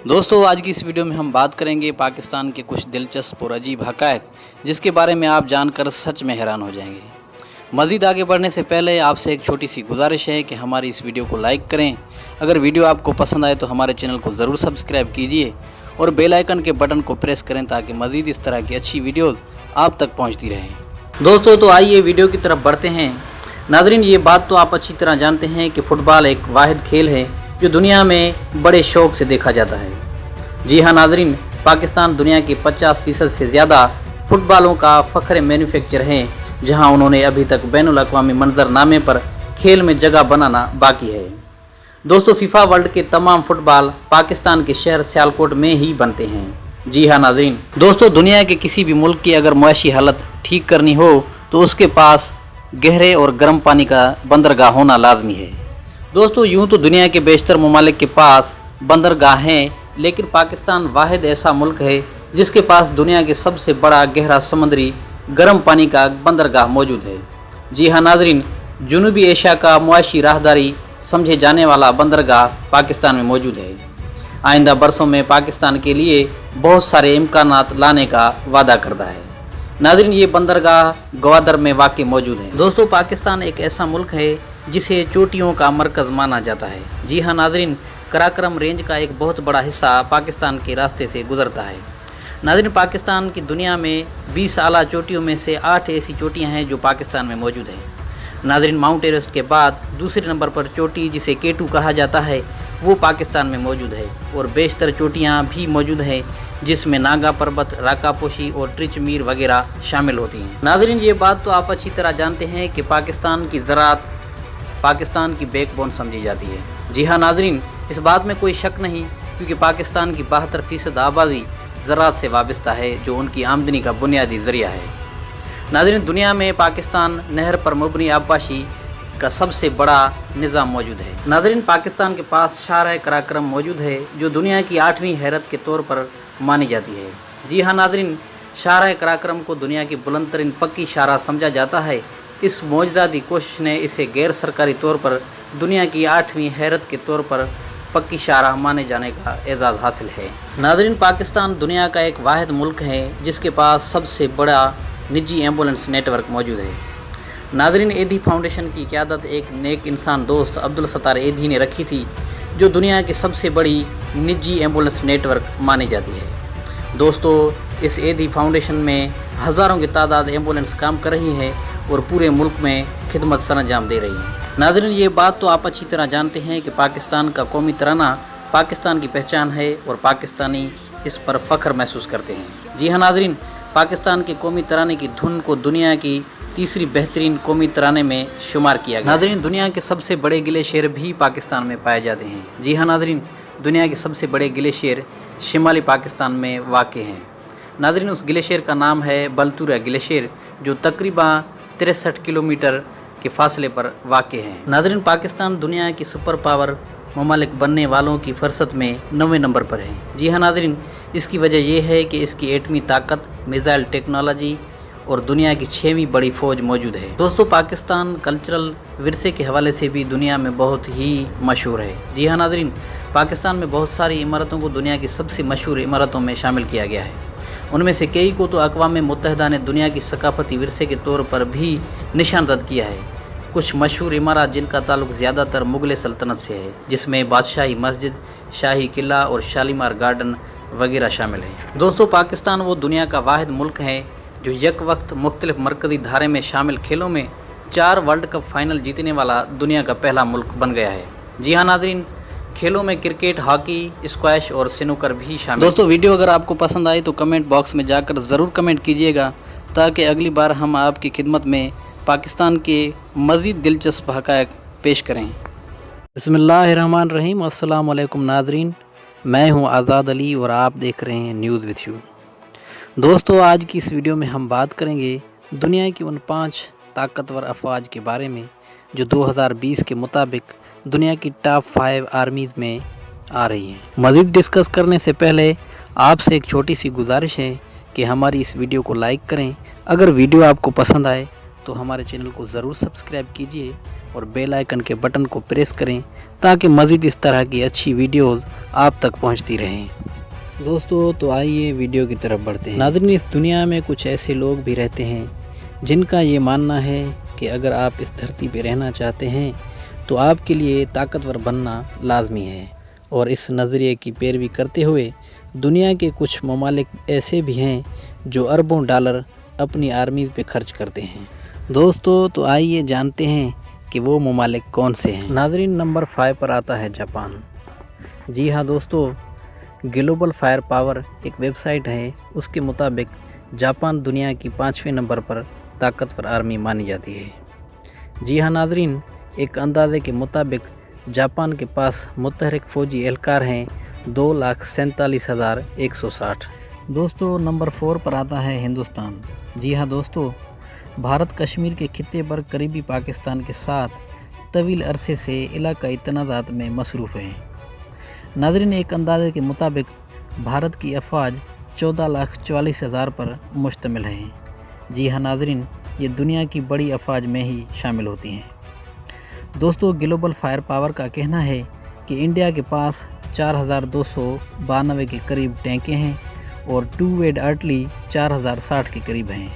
दोस्तों, आज की इस वीडियो में हम बात करेंगे पाकिस्तान के कुछ दिलचस्प और अजीब हक़ाइक़, जिसके बारे में आप जानकर सच में हैरान हो जाएंगे। मज़ीद आगे बढ़ने से पहले आपसे एक छोटी सी गुजारिश है कि हमारी इस वीडियो को लाइक करें। अगर वीडियो आपको पसंद आए तो हमारे चैनल को ज़रूर सब्सक्राइब कीजिए और बेल आइकन के बटन को प्रेस करें, ताकि मज़ीद इस तरह की अच्छी वीडियोज़ आप तक पहुंचती रहें। दोस्तों, तो आइए वीडियो की तरफ बढ़ते हैं। नाज़रीन, ये बात तो आप अच्छी तरह जानते हैं कि फ़ुटबॉल एक वाहिद खेल है जो दुनिया में बड़े शौक़ से देखा जाता है। जी हाँ नाज़रीन, पाकिस्तान दुनिया के 50% से ज़्यादा फ़ुटबॉलों का फ़ख्र मैन्युफैक्चर है, जहाँ उन्होंने अभी तक बैनुल अक़वामी मंजरनामे पर खेल में जगह बनाना बाकी है। दोस्तों, फीफा वर्ल्ड के तमाम फुटबॉल पाकिस्तान के शहर सियालकोट में ही बनते हैं। जी हाँ नाज़रीन, दोस्तों, दुनिया के किसी भी मुल्क की अगर मुआशी हालत ठीक करनी हो तो उसके पास गहरे और गर्म पानी का बंदरगाह होना लाजमी है। दोस्तों, यूँ तो दुनिया के बेशतर ममालिक के पास बंदरगाह हैं, लेकिन पाकिस्तान वाहिद ऐसा मुल्क है जिसके पास दुनिया के सबसे बड़ा गहरा समुद्री गर्म पानी का बंदरगाह मौजूद है। जी हाँ नाज़रीन, जनूबी एशिया का मुआशी राहदारी समझे जाने वाला बंदरगाह पाकिस्तान में मौजूद है। आइंदा बरसों में पाकिस्तान के लिए बहुत सारे इम्कानात लाने का वादा करता है। नाज़रीन, ये बंदरगाह ग्वादर में वाक़ मौजूद है। दोस्तों, पाकिस्तान एक ऐसा मुल्क है जिसे चोटियों का मरकज़ माना जाता है। जी हाँ नाज़रीन, कराक्रम रेंज का एक बहुत बड़ा हिस्सा पाकिस्तान के रास्ते से गुजरता है। नाज़रीन, पाकिस्तान की दुनिया में 20 आला चोटियों में से 8 ऐसी चोटियाँ हैं जो पाकिस्तान में मौजूद हैं। नाज़रीन, माउंट एवरेस्ट के बाद दूसरे नंबर पर चोटी, जिसे K2 कहा जाता है, वो पाकिस्तान में मौजूद है और बेशतर चोटियाँ भी मौजूद हैं, जिसमें नागा पर्वत, राकापोशी और ट्रिचमीर वगैरह शामिल होती हैं। नाज़रीन, ये बात तो आप अच्छी तरह जानते हैं कि पाकिस्तान की ज़राअत पाकिस्तान की बैकबोन समझी जाती है। जी हाँ नाज़रीन, इस बात में कोई शक नहीं, क्योंकि पाकिस्तान की 72% आबादी ज़राअत से वाबस्ता है, जो उनकी आमदनी का बुनियादी ज़रिया है। नाज़रीन, दुनिया में पाकिस्तान नहर पर मबनी आबपाशी का सबसे बड़ा निज़ाम मौजूद है। नाज़रीन, पाकिस्तान के पास शाहराह कराक्रम मौजूद है, जो दुनिया की 8वीं हैरत के तौर पर मानी जाती है। जी हाँ नाज़रीन, शाहराह कराक्रम को दुनिया की बुलंद तरीन पक्की शाहराह समझा जाता है। इस मौजज़ाती कोशिश ने इसे गैर सरकारी तौर पर दुनिया की 8वीं हैरत के तौर पर पक्की शाहराह माने जाने का एजाज़ हासिल है। नाज़रीन, पाकिस्तान दुनिया का एक वाहिद मुल्क है जिसके पास सबसे बड़ा निजी एम्बुलेंस नेटवर्क मौजूद है। नाज़रीन, एधी फाउंडेशन की क़यादत एक नेक इंसान दोस्त अब्दुल सत्तार एधी ने रखी थी, जो दुनिया की सबसे बड़ी निजी एम्बुलेंस नेटवर्क मानी जाती है। दोस्तों इस एदी फाउंडेशन में हज़ारों की तादाद एम्बुलेंस काम कर रही है और पूरे मुल्क में खिदमत सरंजाम दे रही है। नाज़रीन, ये बात तो आप अच्छी तरह जानते हैं कि पाकिस्तान का कौमी तराना पाकिस्तान की पहचान है और पाकिस्तानी इस पर फ़ख्र महसूस करते हैं। जी हाँ नाज़रीन, पाकिस्तान के कौमी तराने की धुन को दुनिया की तीसरी बेहतरीन कौमी तराने में शुमार किया गया। नाज़रीन, दुनिया के सबसे बड़े ग्लेशियर भी पाकिस्तान में पाए जाते हैं। जी हाँ नाज़रीन, दुनिया के सबसे बड़े ग्लेशियर शिमाली पाकिस्तान में वाक़ हैं। नाज़रीन, उस ग्लेशियर का नाम है बलतूरा ग्लेशियर, जो तकरीबन 63 किलोमीटर के फासले पर वाक़ है। नाज़रीन, पाकिस्तान दुनिया की सुपर पावर ममालिक बनने वालों की फहरिस्त में 9वें नंबर पर है। जी हाँ नाज़रीन, इसकी वजह यह है कि इसकी एटमी ताकत, मिसाइल टेक्नोलॉजी और दुनिया की 6वीं बड़ी फ़ौज मौजूद है। दोस्तों, पाकिस्तान कल्चरल विरसे के हवाले से भी दुनिया में बहुत ही मशहूर है। जी हाँ नाज़रीन, पाकिस्तान में बहुत सारी इमारतों को दुनिया की सबसे मशहूर इमारतों में शामिल किया गया है। उनमें से कई को तो अक़वाम मुत्तहिदा ने दुनिया की सकाफ़ती विरसे के तौर पर भी निशानदद किया है। कुछ मशहूर इमारत जिनका ताल्लुक़ ज़्यादातर मुग़ल सल्तनत से है, जिसमें बादशाही मस्जिद, शाही किला और शालीमार गार्डन वगैरह शामिल है। दोस्तों, पाकिस्तान वो दुनिया का वाहिद मुल्क है जो एक वक्त मुख्तलिफ मरकज़ी धारे में शामिल खेलों में 4 वर्ल्ड कप फाइनल जीतने वाला दुनिया का पहला मुल्क बन गया है। जी हाँ नाज़रीन, खेलों में क्रिकेट, हॉकी, स्क्वैश और स्नूकर भी शामिल। दोस्तों, वीडियो अगर आपको पसंद आई तो कमेंट बॉक्स में जाकर ज़रूर कमेंट कीजिएगा, ताकि अगली बार हम आपकी खिदमत में पाकिस्तान के मज़ीद दिलचस्प हक़ाइक़ पेश करें। बिस्मिल्लाहिर्रहमानिर्रहीम। अस्सलाम वालेकुम नाज़रीन, मैं हूं आज़ाद अली और आप देख रहे हैं न्यूज़ विथ यू। दोस्तों, आज की इस वीडियो में हम बात करेंगे दुनिया की उन 5 ताकतवर अफ़वाज के बारे में जो 2020 के मुताबिक दुनिया की टॉप 5 आर्मीज़ में आ रही हैं। मज़ीद डिस्कस करने से पहले आपसे एक छोटी सी गुजारिश है कि हमारी इस वीडियो को लाइक करें। अगर वीडियो आपको पसंद आए तो हमारे चैनल को ज़रूर सब्सक्राइब कीजिए और बेल आइकन के बटन को प्रेस करें, ताकि मज़ीद इस तरह की अच्छी वीडियोज़ आप तक पहुँचती रहें। दोस्तों, तो आइए वीडियो की तरफ बढ़ते हैं। नाज़रीन, इस दुनिया में कुछ ऐसे लोग भी रहते हैं जिनका ये मानना है कि अगर आप इस धरती पर रहना चाहते हैं तो आपके लिए ताकतवर बनना लाजमी है, और इस नज़रिए की पैरवी करते हुए दुनिया के कुछ ममालिक ऐसे भी हैं जो अरबों डॉलर अपनी आर्मीज़ पे खर्च करते हैं। दोस्तों, तो आइए जानते हैं कि वो ममालिक कौन से हैं। नाज़रीन, नंबर 5 पर आता है जापान। जी हाँ दोस्तों, ग्लोबल फायर पावर एक वेबसाइट है, उसके मुताबिक जापान दुनिया की 5वें नंबर पर ताकतवर आर्मी मानी जाती है। जी हाँ नाज़रीन, एक अंदाजे के मुताबिक जापान के पास मुतहरिक फ़ौजी एहलकार हैं 2,47,160। दोस्तों, नंबर 4 पर आता है हिंदुस्तान। जी हाँ दोस्तों, भारत कश्मीर के खित्ते पर करीबी पाकिस्तान के साथ तवील अरसे से इलाकाई तनाज़ात में मसरूफ़ हैं। नाज़रीन, एक अंदाजे के मुताबिक भारत की अफ़वाज 14,44,000 पर मुश्तमिल है। जी हाँ नाज़रीन, ये दुनिया की बड़ी अफ़वाज में ही शामिल होती हैं। दोस्तों, ग्लोबल फायर पावर का कहना है कि इंडिया के पास 4,292 के करीब टैंकें हैं और 2-वेड आर्टिलरी 4,060 के करीब हैं,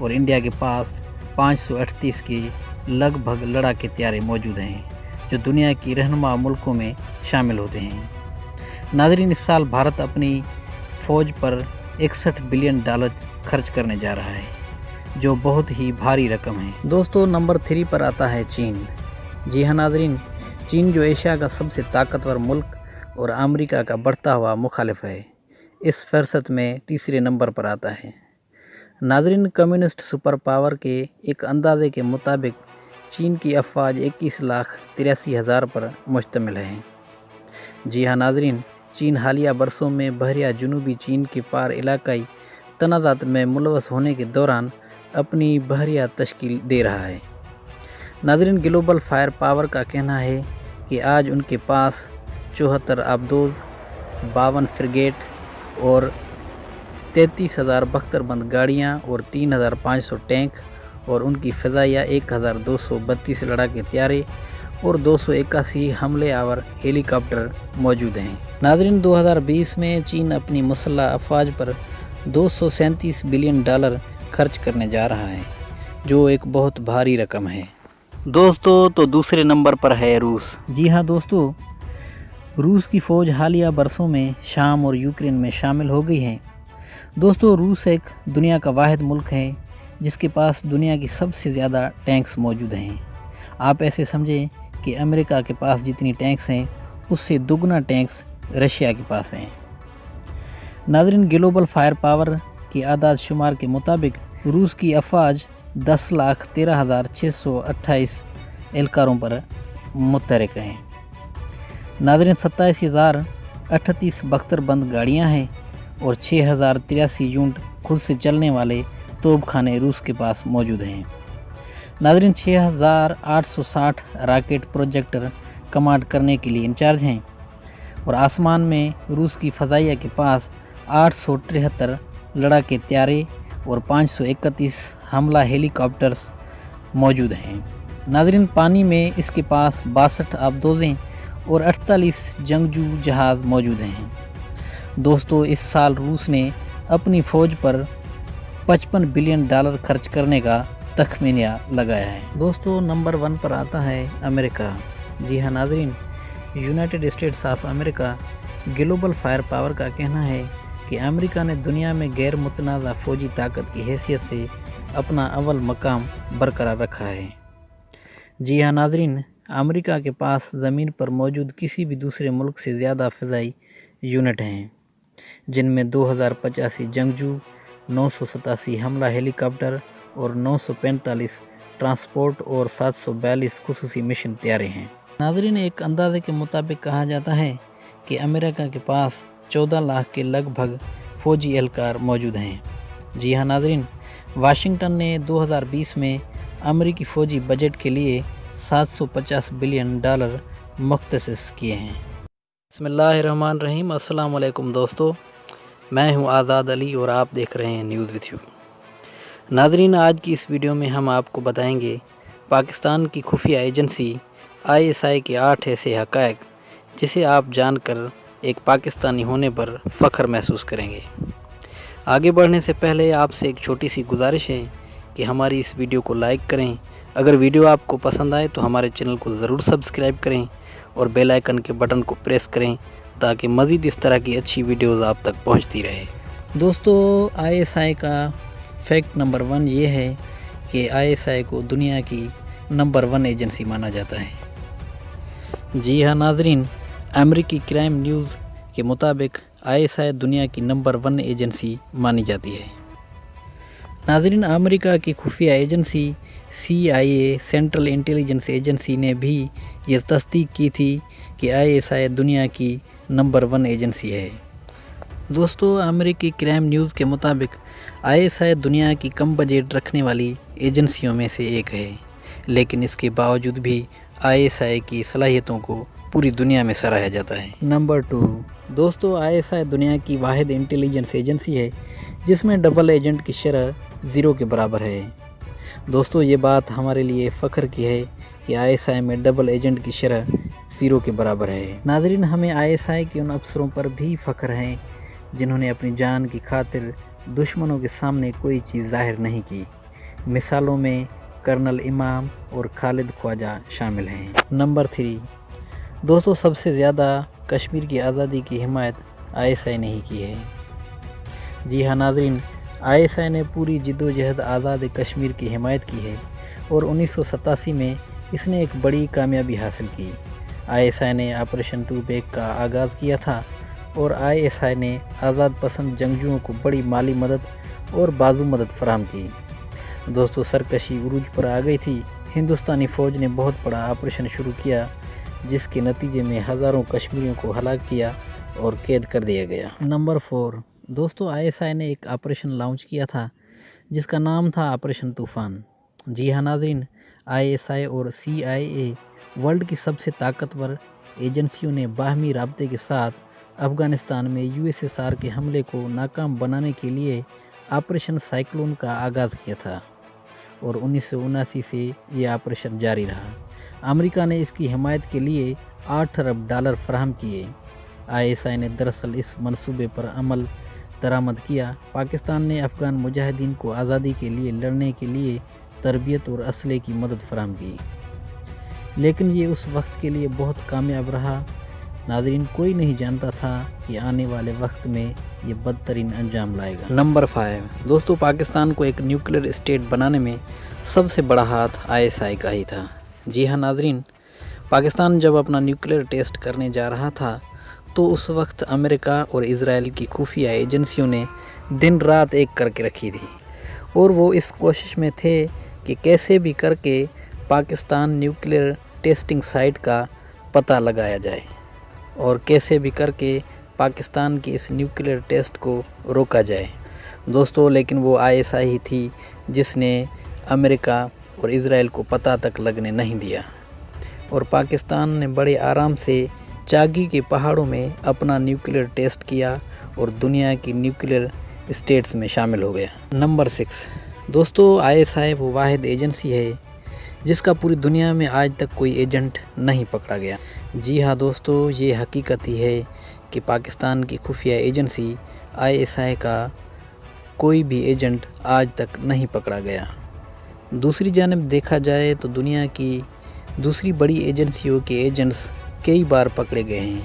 और इंडिया के पास 538 के लगभग लड़ाके तैयारे मौजूद हैं जो दुनिया की रहनुमा मुल्कों में शामिल होते हैं। नाज़रीन, इस साल भारत अपनी फ़ौज पर $61 बिलियन खर्च करने जा रहा है, जो बहुत ही भारी रकम है। दोस्तों, नंबर 3 पर आता है चीन। जी हाँ नाज़रीन, चीन जो एशिया का सबसे ताकतवर मुल्क और अमेरिका का बढ़ता हुआ मुखालिफ है, इस फहरिस्त में तीसरे नंबर पर आता है। नाज़रीन, कम्युनिस्ट सुपर पावर के एक अंदाजे के मुताबिक चीन की अफ़वाज 21,83,000 पर मुश्तमिल है। जी हाँ नाज़रीन, चीन हालिया बरसों में बहरिया जनूबी चीन के पार इलाकाई तनाज़ात में मुलवस होने के दौरान अपनी बहरिया तश्कील दे रहा है। नाज़रीन, ग्लोबल फायर पावर का कहना है कि आज उनके पास 74 आबदोज़, 52 फ्रिगेट और 33,000 बख्तरबंद गाड़ियाँ और 3,500 टैंक, और उनकी फ़िज़ाइया 1,232 लड़ाके तैयारे और 281 हमले आवर हेलीकॉप्टर मौजूद हैं। नाज़रीन, 2020 में चीन अपनी मुसल्लह अफ़वाज पर $237 बिलियन खर्च करने जा रहा है, जो एक बहुत भारी रकम है। दोस्तों, तो दूसरे नंबर पर है रूस। जी हाँ दोस्तों, रूस की फ़ौज हालिया बरसों में शाम और यूक्रेन में शामिल हो गई है। دوستو روس ایک دنیا کا واحد ملک ہے جس کے پاس دنیا کی سب سے زیادہ ٹینکس موجود ہیں۔ آپ ایسے سمجھیں کہ امریکہ کے پاس جتنی ٹینکس ہیں اس سے دگنا ٹینکس رشیا کے پاس ہیں۔ ناظرین، گلوبل فائر پاور کی اعداد شمار کے مطابق روس کی افواج 10,13,628 اہلکاروں پر متحرک ہیں۔ ناظرین، 27,038 بختر بند گاڑیاں ہیں اور 6,083 یونٹ خود سے چلنے والے توپ خانے روس کے پاس موجود ہیں۔ ناظرین، 6,860 راکٹ پروجیکٹر کمانڈ کرنے کے لیے انچارج ہیں اور آسمان میں روس کی فضائیہ کے پاس 873 لڑاکے طیارے اور 531 حملہ ہیلی کاپٹرز موجود ہیں۔ ناظرین، پانی میں اس کے پاس 62 آبدوزیں اور 48 جنگجو جہاز موجود ہیں۔ دوستو، اس سال روس نے اپنی فوج پر $55 بلین خرچ کرنے کا تخمینہ لگایا ہے۔ دوستو، نمبر 1 پر آتا ہے امریکہ۔ جی ہاں ناظرین، United States of America global fire power کا کہنا ہے کہ امریکہ نے دنیا میں غیر متنازع فوجی طاقت کی حیثیت سے اپنا اول مقام برقرار رکھا ہے۔ جی ہاں ناظرین، امریکہ کے پاس زمین پر موجود کسی بھی دوسرے ملک سے زیادہ فضائی یونٹ ہیں، جن میں 2,085 جنگجو، 987 حملہ ہیلی کاپٹر اور 945 ٹرانسپورٹ اور 742 خصوصی مشن طیارے ہیں۔ ناظرین، ایک اندازے کے مطابق کہا جاتا ہے کہ امریکہ کے پاس 14 لاکھ کے لگ بھگ فوجی اہلکار موجود ہیں۔ جی ہاں ناظرین، واشنگٹن نے 2020 میں امریکی فوجی بجٹ کے لیے $750 بلین مختص کیے ہیں۔ بسم اللہ الرحمن الرحیم۔ السلام علیکم دوستو، میں ہوں آزاد علی اور آپ دیکھ رہے ہیں نیوز وتھ یو۔ ناظرین، آج کی اس ویڈیو میں ہم آپ کو بتائیں گے پاکستان کی خفیہ ایجنسی ISI کے 8 ایسے حقائق جسے آپ جان کر ایک پاکستانی ہونے پر فخر محسوس کریں گے۔ آگے بڑھنے سے پہلے آپ سے ایک چھوٹی سی گزارش ہے کہ ہماری اس ویڈیو کو لائک کریں۔ اگر ویڈیو آپ کو پسند آئے تو ہمارے چینل کو ضرور سبسکرائب کریں اور بیل آئیکن کے بٹن کو پریس کریں تاکہ مزید اس طرح کی اچھی ویڈیوز آپ تک پہنچتی رہے۔ دوستو، ISI کا فیکٹ نمبر 1 یہ ہے کہ ISI کو دنیا کی نمبر 1 ایجنسی مانا جاتا ہے۔ جی ہاں ناظرین، امریکی کرائم نیوز کے مطابق ISI دنیا کی نمبر 1 ایجنسی مانی جاتی ہے۔ ناظرین، امریکہ کی خفیہ agency CIA central intelligence agency نے بھی یہ تصدیق کی تھی کہ ISI دنیا کی نمبر 1 ایجنسی ہے۔ دوستو، امریکی کرائم نیوز کے مطابق ISI دنیا کی کم بجٹ رکھنے والی ایجنسیوں میں سے ایک ہے، لیکن اس کے باوجود بھی ISI کی صلاحیتوں کو پوری دنیا میں سراہا جاتا ہے۔ نمبر 2، دوستو، ISI دنیا کی واحد انٹیلیجنس ایجنسی ہے جس میں ڈبل ایجنٹ کی شرح 0 کے برابر ہے۔ دوستو، یہ بات ہمارے لیے فخر کی ہے کہ ISI میں ڈبل ایجنٹ کی شرح 0 کے برابر ہے۔ ناظرین، ہمیں ISI کے ان افسروں پر بھی فخر ہے جنہوں نے اپنی جان کی خاطر دشمنوں کے سامنے کوئی چیز ظاہر نہیں کی۔ مثالوں میں کرنل امام اور خالد خواجہ شامل ہیں۔ نمبر 3، دوستو، سب سے زیادہ کشمیر کی آزادی کی حمایت ISI نے ہی کی ہے۔ جی ہاں ناظرین، ISI نے پوری جدوجہد آزاد کشمیر کی حمایت کی ہے اور 1987 میں اس نے ایک بڑی کامیابی حاصل کی۔ ISI نے آپریشن 2 بیک کا آغاز کیا تھا اور ISI نے آزاد پسند جنگجوؤں کو بڑی مالی مدد اور بازو مدد فراہم کی۔ دوستو، سرکشی عروج پر آ گئی تھی۔ ہندوستانی فوج نے بہت بڑا آپریشن شروع کیا جس کے نتیجے میں ہزاروں کشمیریوں کو ہلاک کیا اور قید کر دیا گیا۔ نمبر 4، دوستو، ISI نے ایک آپریشن لانچ کیا تھا جس کا نام تھا آپریشن طوفان۔ جی ہاں ناظرین، ISI اور CIA ورلڈ کی سب سے طاقتور ایجنسیوں نے باہمی رابطے کے ساتھ افغانستان میں USSR کے حملے کو ناکام بنانے کے لیے آپریشن سائیکلون کا آغاز کیا تھا اور 1979 سے یہ آپریشن جاری رہا۔ امریکہ نے اس کی حمایت کے لیے $8 ارب فراہم کیے۔ ISI نے دراصل اس منصوبے پر عمل درآمد کیا۔ پاکستان نے افغان مجاہدین کو آزادی کے لیے لڑنے کے لیے تربیت اور اسلحے کی مدد فراہم کی، لیکن یہ اس وقت کے لیے بہت کامیاب رہا۔ ناظرین، کوئی نہیں جانتا تھا کہ آنے والے وقت میں یہ بدترین انجام لائے گا۔ نمبر 5 دوستو، پاکستان کو ایک نیوکلیر اسٹیٹ بنانے میں سب سے بڑا ہاتھ ISI کا ہی تھا۔ جی ہاں ناظرین، پاکستان جب اپنا نیوکلیر ٹیسٹ کرنے جا رہا تھا تو اس وقت امریکہ اور اسرائیل کی خفیہ ایجنسیوں نے دن رات ایک کر کے رکھی تھی، اور وہ اس کوشش میں تھے کہ کیسے بھی کر کے پاکستان نیوکلیر ٹیسٹنگ سائٹ کا پتہ لگایا جائے اور کیسے بھی کر کے پاکستان کی اس نیوکلیر ٹیسٹ کو روکا جائے دوستو۔ لیکن وہ ISI ہی تھی جس نے امریکہ اور اسرائیل کو پتہ تک لگنے نہیں دیا، اور پاکستان نے بڑے آرام سے چاگی کے پہاڑوں میں اپنا نیوکلیر ٹیسٹ کیا اور دنیا کی نیوکلیر اسٹیٹس میں شامل ہو گیا۔ نمبر 6 دوستو، ISI وہ واحد ایجنسی ہے جس کا پوری دنیا میں آج تک کوئی ایجنٹ نہیں پکڑا گیا۔ جی ہاں دوستو، یہ حقیقت ہی ہے کہ پاکستان کی خفیہ ایجنسی ISI کا کوئی بھی ایجنٹ آج تک نہیں پکڑا گیا۔ دوسری جانب دیکھا جائے تو دنیا کی دوسری بڑی ایجنسیوں کے ایجنٹس کئی بار پکڑے گئے ہیں۔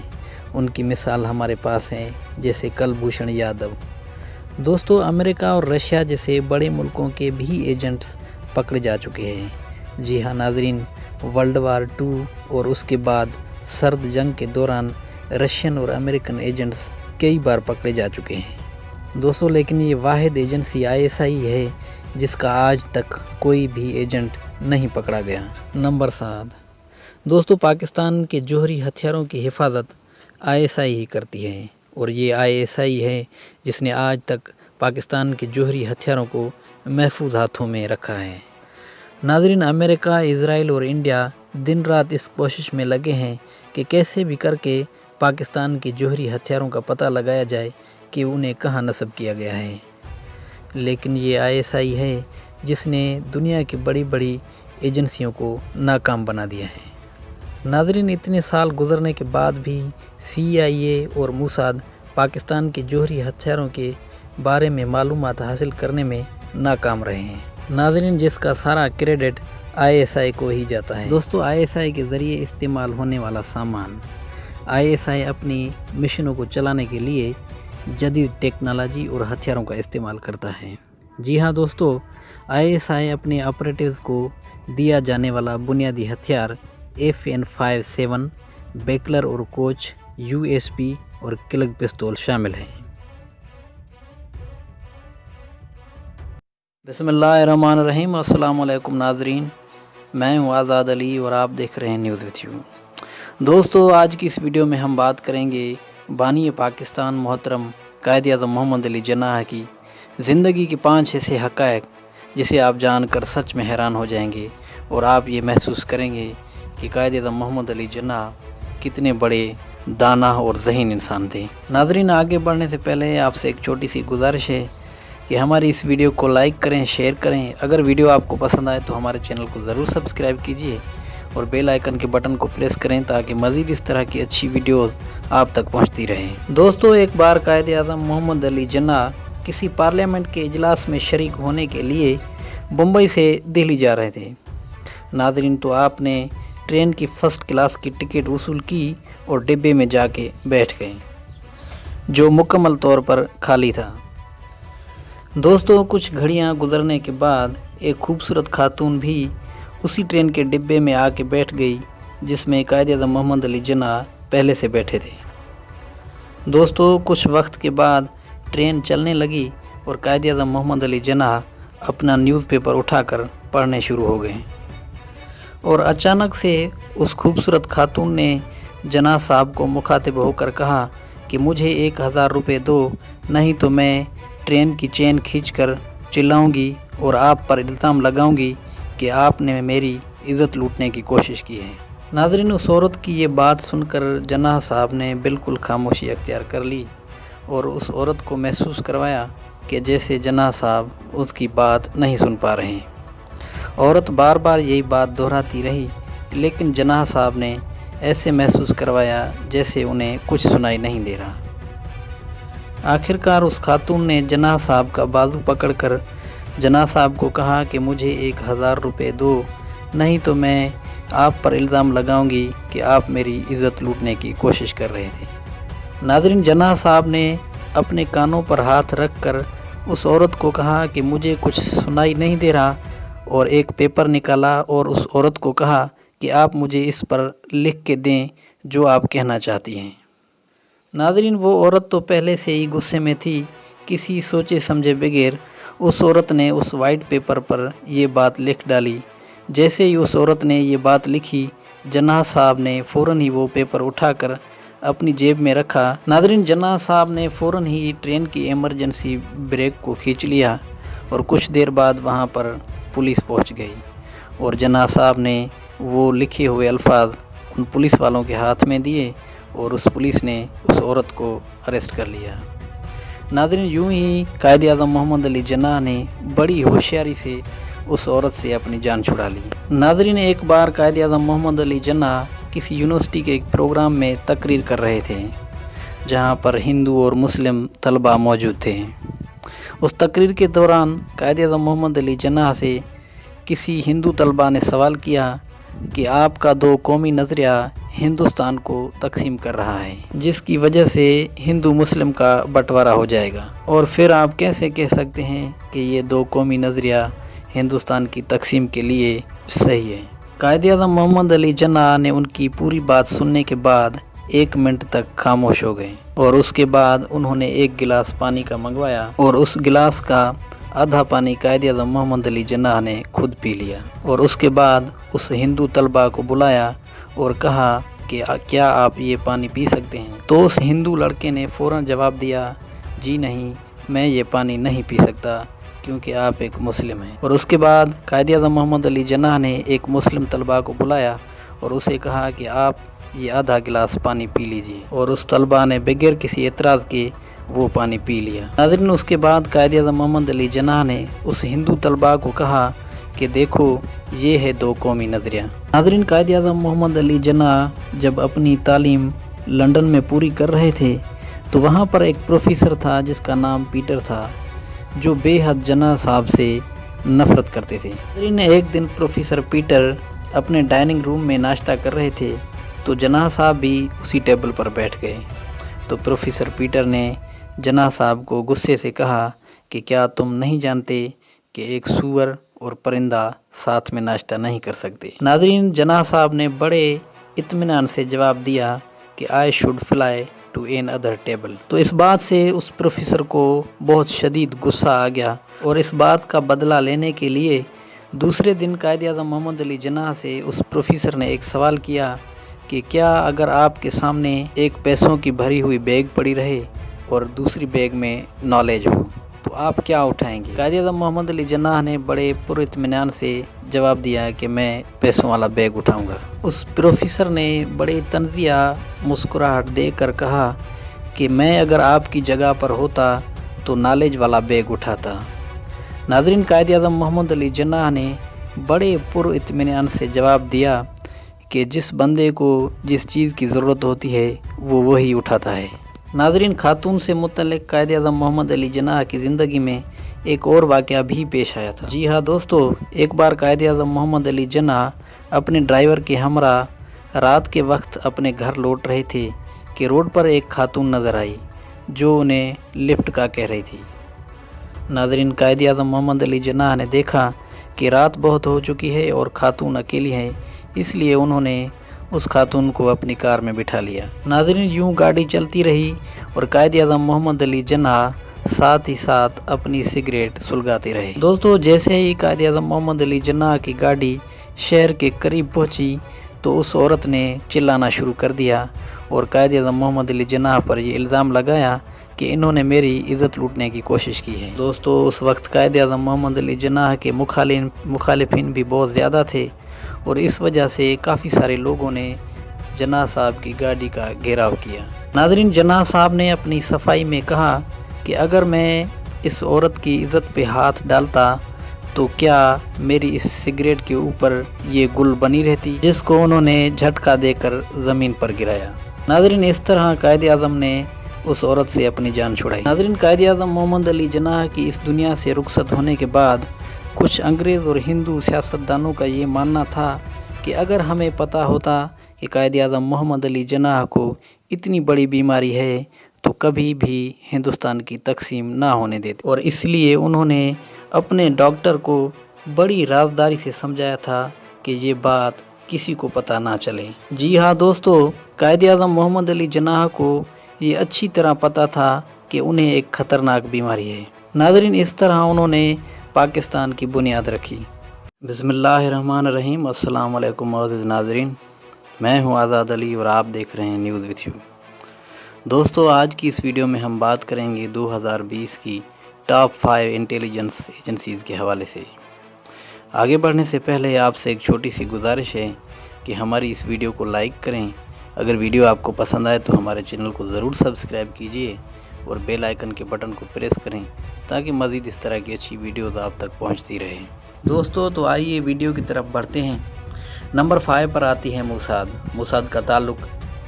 ان کی مثال ہمارے پاس ہیں، جیسے کلبھوشن یادو۔ دوستو، امریکہ اور رشیا جیسے بڑے ملکوں کے بھی ایجنٹس پکڑے جا چکے ہیں۔ جی ہاں ناظرین، ورلڈ وار 2 اور اس کے بعد سرد جنگ کے دوران رشین اور امریکن ایجنٹس کئی بار پکڑے جا چکے ہیں دوستو، لیکن یہ واحد ایجنسی ISI ہے جس کا آج تک کوئی بھی ایجنٹ نہیں پکڑا گیا۔ نمبر 7 دوستو، پاکستان کے جوہری ہتھیاروں کی حفاظت ISI ہی کرتی ہے، اور یہ ISI ہے جس نے آج تک پاکستان کے جوہری ہتھیاروں کو محفوظ ہاتھوں میں رکھا ہے۔ ناظرین، امریکہ، اسرائیل اور انڈیا دن رات اس کوشش میں لگے ہیں کہ کیسے بھی کر کے پاکستان کے جوہری ہتھیاروں کا پتہ لگایا جائے کہ انہیں کہاں نصب کیا گیا ہے، لیکن یہ ISI ہے جس نے دنیا کی بڑی بڑی ایجنسیوں کو ناکام بنا دیا ہے۔ ناظرین، اتنے سال گزرنے کے بعد بھی CIA اور موساد پاکستان کے جوہری ہتھیاروں کے بارے میں معلومات حاصل کرنے میں ناکام رہے ہیں ناظرین، جس کا سارا کریڈٹ ISI کو ہی جاتا ہے۔ دوستو، ISI کے ذریعے استعمال ہونے والا سامان، ISI اپنی مشنوں کو چلانے کے لیے جدید ٹیکنالوجی اور ہتھیاروں کا استعمال کرتا ہے۔ جی ہاں دوستو، ISI اپنے آپریٹرز کو دیا جانے والا بنیادی ہتھیار FN57 بیکلر اور کوچ USP اور کلگ پستول شامل ہیں۔ بسم اللہ الرحمن الرحیم۔ السلام علیکم ناظرین، میں ہوں آزاد علی اور آپ دیکھ رہے ہیں نیوز وتھ یو۔ دوستو، آج کی اس ویڈیو میں ہم بات کریں گے بانی پاکستان محترم قائد اعظم محمد علی جناح کی زندگی کے 5 ایسے حقائق جسے آپ جان کر سچ میں حیران ہو جائیں گے، اور آپ یہ محسوس کریں گے کہ قائد اعظم محمد علی جناح کتنے بڑے دانا اور ذہین انسان تھے۔ ناظرین، آگے بڑھنے سے پہلے آپ سے ایک چھوٹی سی گزارش ہے کہ ہماری اس ویڈیو کو لائک کریں، شیئر کریں۔ اگر ویڈیو آپ کو پسند آئے تو ہمارے چینل کو ضرور سبسکرائب کیجیے اور بیل آئیکن کے بٹن کو پریس کریں تاکہ مزید اس طرح کی اچھی ویڈیوز آپ تک پہنچتی رہیں۔ دوستو، ایک بار قائد اعظم محمد علی جناح کسی پارلیمنٹ کے اجلاس میں شریک ہونے کے لیے بمبئی سے دہلی جا رہے تھے۔ ناظرین، تو آپ نے ٹرین کی فرسٹ کلاس کی ٹکٹ وصول کی اور ڈبے میں جا کے بیٹھ گئے جو مکمل طور پر خالی تھا۔ دوستو، کچھ گھڑیاں گزرنے کے بعد ایک خوبصورت خاتون بھی اسی ٹرین کے ڈبے میں آ کے بیٹھ گئی جس میں قائد اعظم محمد علی جناح پہلے سے بیٹھے تھے۔ دوستو، کچھ وقت کے بعد ٹرین چلنے لگی اور قائد اعظم محمد علی جناح اپنا نیوز پیپر اٹھا کر پڑھنے شروع ہو گئے، اور اچانک سے اس خوبصورت خاتون نے جناح صاحب کو مخاطب ہو کر کہا کہ مجھے 1000 روپے دو، نہیں تو میں ٹرین کی چین کھینچ کر چلاؤں گی اور آپ پر الزام لگاؤں گی کہ آپ نے میری عزت لوٹنے کی کوشش کی ہے۔ ناظرین، اس عورت کی یہ بات سن کر جناح صاحب نے بالکل خاموشی اختیار کر لی اور اس عورت کو محسوس کروایا کہ جیسے جناح صاحب اس کی بات نہیں سن پا رہے ہیں۔ عورت بار بار یہی بات دہراتی رہی، لیکن جناح صاحب نے ایسے محسوس کروایا جیسے انہیں کچھ سنائی نہیں دے رہا۔ آخر کار اس خاتون نے جناح صاحب کا بازو پکڑ کر جناح صاحب کو کہا کہ مجھے 1000 روپے دو، نہیں تو میں آپ پر الزام لگاؤں گی کہ آپ میری عزت لوٹنے کی کوشش کر رہے تھے۔ ناظرین، جناح صاحب نے اپنے کانوں پر ہاتھ رکھ کر اس عورت کو کہا کہ مجھے کچھ سنائی نہیں دے رہا، اور ایک پیپر نکالا اور اس عورت کو کہا کہ آپ مجھے اس پر لکھ کے دیں جو آپ کہنا چاہتی ہیں۔ ناظرین، وہ عورت تو پہلے سے ہی غصے میں تھی۔ کسی سوچے سمجھے بغیر اس عورت نے اس وائٹ پیپر پر یہ بات لکھ ڈالی۔ جیسے ہی اس عورت نے یہ بات لکھی، جناح صاحب نے فوراً ہی وہ پیپر اٹھا کر اپنی جیب میں رکھا۔ ناظرین، جناح صاحب نے فوراً ہی ٹرین کی ایمرجنسی بریک کو کھینچ لیا اور کچھ دیر بعد وہاں پر پولیس پہنچ گئی اور جناح صاحب نے وہ لکھے ہوئے الفاظ ان پولیس والوں کے ہاتھ میں دیے اور اس پولیس نے اس عورت کو اریسٹ کر لیا۔ ناظرین، یوں ہی قائد اعظم محمد علی جناح نے بڑی ہوشیاری سے اس عورت سے اپنی جان چھڑا لی۔ ناظرین، ایک بار قائد اعظم محمد علی جناح کسی یونیورسٹی کے ایک پروگرام میں تقریر کر رہے تھے جہاں پر ہندو اور مسلم طلباء موجود تھے۔ اس تقریر کے دوران قائد اعظم محمد علی جناح سے کسی ہندو طلباء نے سوال کیا کہ آپ کا دو قومی نظریہ ہندوستان کو تقسیم کر رہا ہے، جس کی وجہ سے ہندو مسلم کا بٹوارہ ہو جائے گا، اور پھر آپ کیسے کہہ سکتے ہیں کہ یہ دو قومی نظریہ ہندوستان کی تقسیم کے لیے صحیح ہے؟ قائد اعظم محمد علی جناح نے ان کی پوری بات سننے کے بعد 1 منٹ تک خاموش ہو گئے، اور اس کے بعد انہوں نے ایک گلاس پانی کا منگوایا اور اس گلاس کا آدھا پانی قائد اعظم محمد علی جناح نے خود پی لیا، اور اس کے بعد اس ہندو طلباء کو بلایا اور کہا کہ کیا آپ یہ پانی پی سکتے ہیں؟ تو اس ہندو لڑکے نے فوراً جواب دیا، جی نہیں، میں یہ پانی نہیں پی سکتا کیونکہ آپ ایک مسلم ہیں۔ اور اس کے بعد قائد اعظم محمد علی جناح نے ایک مسلم طلباء کو بلایا اور اسے کہا کہ آپ یہ آدھا گلاس پانی پی لیجئے، اور اس طلباء نے بغیر کسی اعتراض کے وہ پانی پی لیا۔ ناظرین، اس کے بعد قائد اعظم محمد علی جناح نے اس ہندو طلباء کو کہا کہ دیکھو، یہ ہے دو قومی نظریہ۔ ناظرین، قائد اعظم محمد علی جناح جب اپنی تعلیم لندن میں پوری کر رہے تھے تو وہاں پر ایک پروفیسر تھا جس کا نام پیٹر تھا، جو بے حد جناح صاحب سے نفرت کرتے تھے۔ ناظرین، ایک دن پروفیسر پیٹر اپنے ڈائننگ روم میں ناشتہ کر رہے تھے تو جناح صاحب بھی اسی ٹیبل پر بیٹھ گئے۔ تو پروفیسر پیٹر نے جناح صاحب کو غصے سے کہا کہ کیا تم نہیں جانتے کہ ایک سور اور پرندہ ساتھ میں ناشتہ نہیں کر سکتے؟ ناظرین، جناح صاحب نے بڑے اطمینان سے جواب دیا کہ I should fly to another table۔ تو اس بات سے اس پروفیسر کو بہت شدید غصہ آ گیا، اور اس بات کا بدلہ لینے کے لیے دوسرے دن قائد اعظم محمد علی جناح سے اس پروفیسر نے ایک سوال کیا کہ کیا اگر آپ کے سامنے ایک پیسوں کی بھری ہوئی بیگ پڑی رہے اور دوسری بیگ میں نالج ہو تو آپ کیا اٹھائیں گے؟ قائد اعظم محمد علی جناح نے بڑے پر اطمینان سے جواب دیا کہ میں پیسوں والا بیگ اٹھاؤں گا۔ اس پروفیسر نے بڑے طنزیہ مسکراہٹ دے کر کہا کہ میں اگر آپ کی جگہ پر ہوتا تو نالج والا بیگ اٹھاتا۔ ناظرین، قائد اعظم محمد علی جناح نے بڑے پر اطمینان سے جواب دیا کہ جس بندے کو جس چیز کی ضرورت ہوتی ہے وہ وہی اٹھاتا ہے۔ ناظرین، خاتون سے متعلق قائد اعظم محمد علی جناح کی زندگی میں ایک اور واقعہ بھی پیش آیا تھا۔ جی ہاں دوستو، ایک بار قائد اعظم محمد علی جناح اپنے ڈرائیور کے ہمراہ رات کے وقت اپنے گھر لوٹ رہے تھے کہ روڈ پر ایک خاتون نظر آئی جو انہیں لفٹ کا کہہ رہی تھی۔ ناظرین، قائد اعظم محمد علی جناح نے دیکھا کہ رات بہت ہو چکی ہے اور خاتون اکیلی ہے، اس لیے انہوں نے اس خاتون کو اپنی کار میں بٹھا لیا۔ ناظرین، یوں گاڑی چلتی رہی اور قائد اعظم محمد علی جناح ساتھ ہی ساتھ اپنی سگریٹ سلگاتے رہے۔ دوستو، جیسے ہی قائد اعظم محمد علی جناح کی گاڑی شہر کے قریب پہنچی تو اس عورت نے چلانا شروع کر دیا اور قائد اعظم محمد علی جناح پر یہ الزام لگایا کہ انہوں نے میری عزت لوٹنے کی کوشش کی ہے۔ دوستو، اس وقت قائد اعظم محمد علی جناح کے مخالفین بھی بہت زیادہ تھے اور اس وجہ سے کافی سارے لوگوں نے جناح صاحب کی گاڑی کا گھیراؤ کیا۔ ناظرین، جناح صاحب نے اپنی صفائی میں کہا کہ اگر میں اس عورت کی عزت پہ ہاتھ ڈالتا تو کیا میری اس سگریٹ کے اوپر یہ گل بنی رہتی، جس کو انہوں نے جھٹکا دے کر زمین پر گرایا۔ ناظرین، اس طرح قائد اعظم نے اس عورت سے اپنی جان چھڑائی۔ ناظرین، قائد اعظم محمد علی جناح کی اس دنیا سے رخصت ہونے کے بعد کچھ انگریز اور ہندو سیاستدانوں کا یہ ماننا تھا کہ اگر ہمیں پتہ ہوتا کہ قائد اعظم محمد علی جناح کو اتنی بڑی بیماری ہے تو کبھی بھی ہندوستان کی تقسیم نہ ہونے دیتے، اور اس لیے انہوں نے اپنے ڈاکٹر کو بڑی رازداری سے سمجھایا تھا کہ یہ بات کسی کو پتہ نہ چلے۔ جی ہاں دوستو، قائد اعظم محمد علی جناح کو یہ اچھی طرح پتہ تھا کہ انہیں ایک خطرناک بیماری ہے۔ ناظرین، اس طرح انہوں نے پاکستان کی بنیاد رکھی۔ بسم اللہ الرحمن الرحیم۔ السلام علیکم معزز ناظرین، میں ہوں آزاد علی اور آپ دیکھ رہے ہیں نیوز وتھ یو۔ دوستو، آج کی اس ویڈیو میں ہم بات کریں گے 2020 کی ٹاپ 5 انٹیلیجنس ایجنسیز کے حوالے سے۔ آگے بڑھنے سے پہلے آپ سے ایک چھوٹی سی گزارش ہے کہ ہماری اس ویڈیو کو لائک کریں۔ اگر ویڈیو آپ کو پسند آئے تو ہمارے چینل کو ضرور سبسکرائب کیجیے اور بیل آئیکن کے بٹن کو پریس کریں تاکہ مزید اس طرح کی اچھی ویڈیوز آپ تک پہنچتی رہیں۔ دوستو، تو آئیے ویڈیو کی طرف بڑھتے ہیں۔ نمبر 5 پر آتی ہے موساد۔ موساد کا تعلق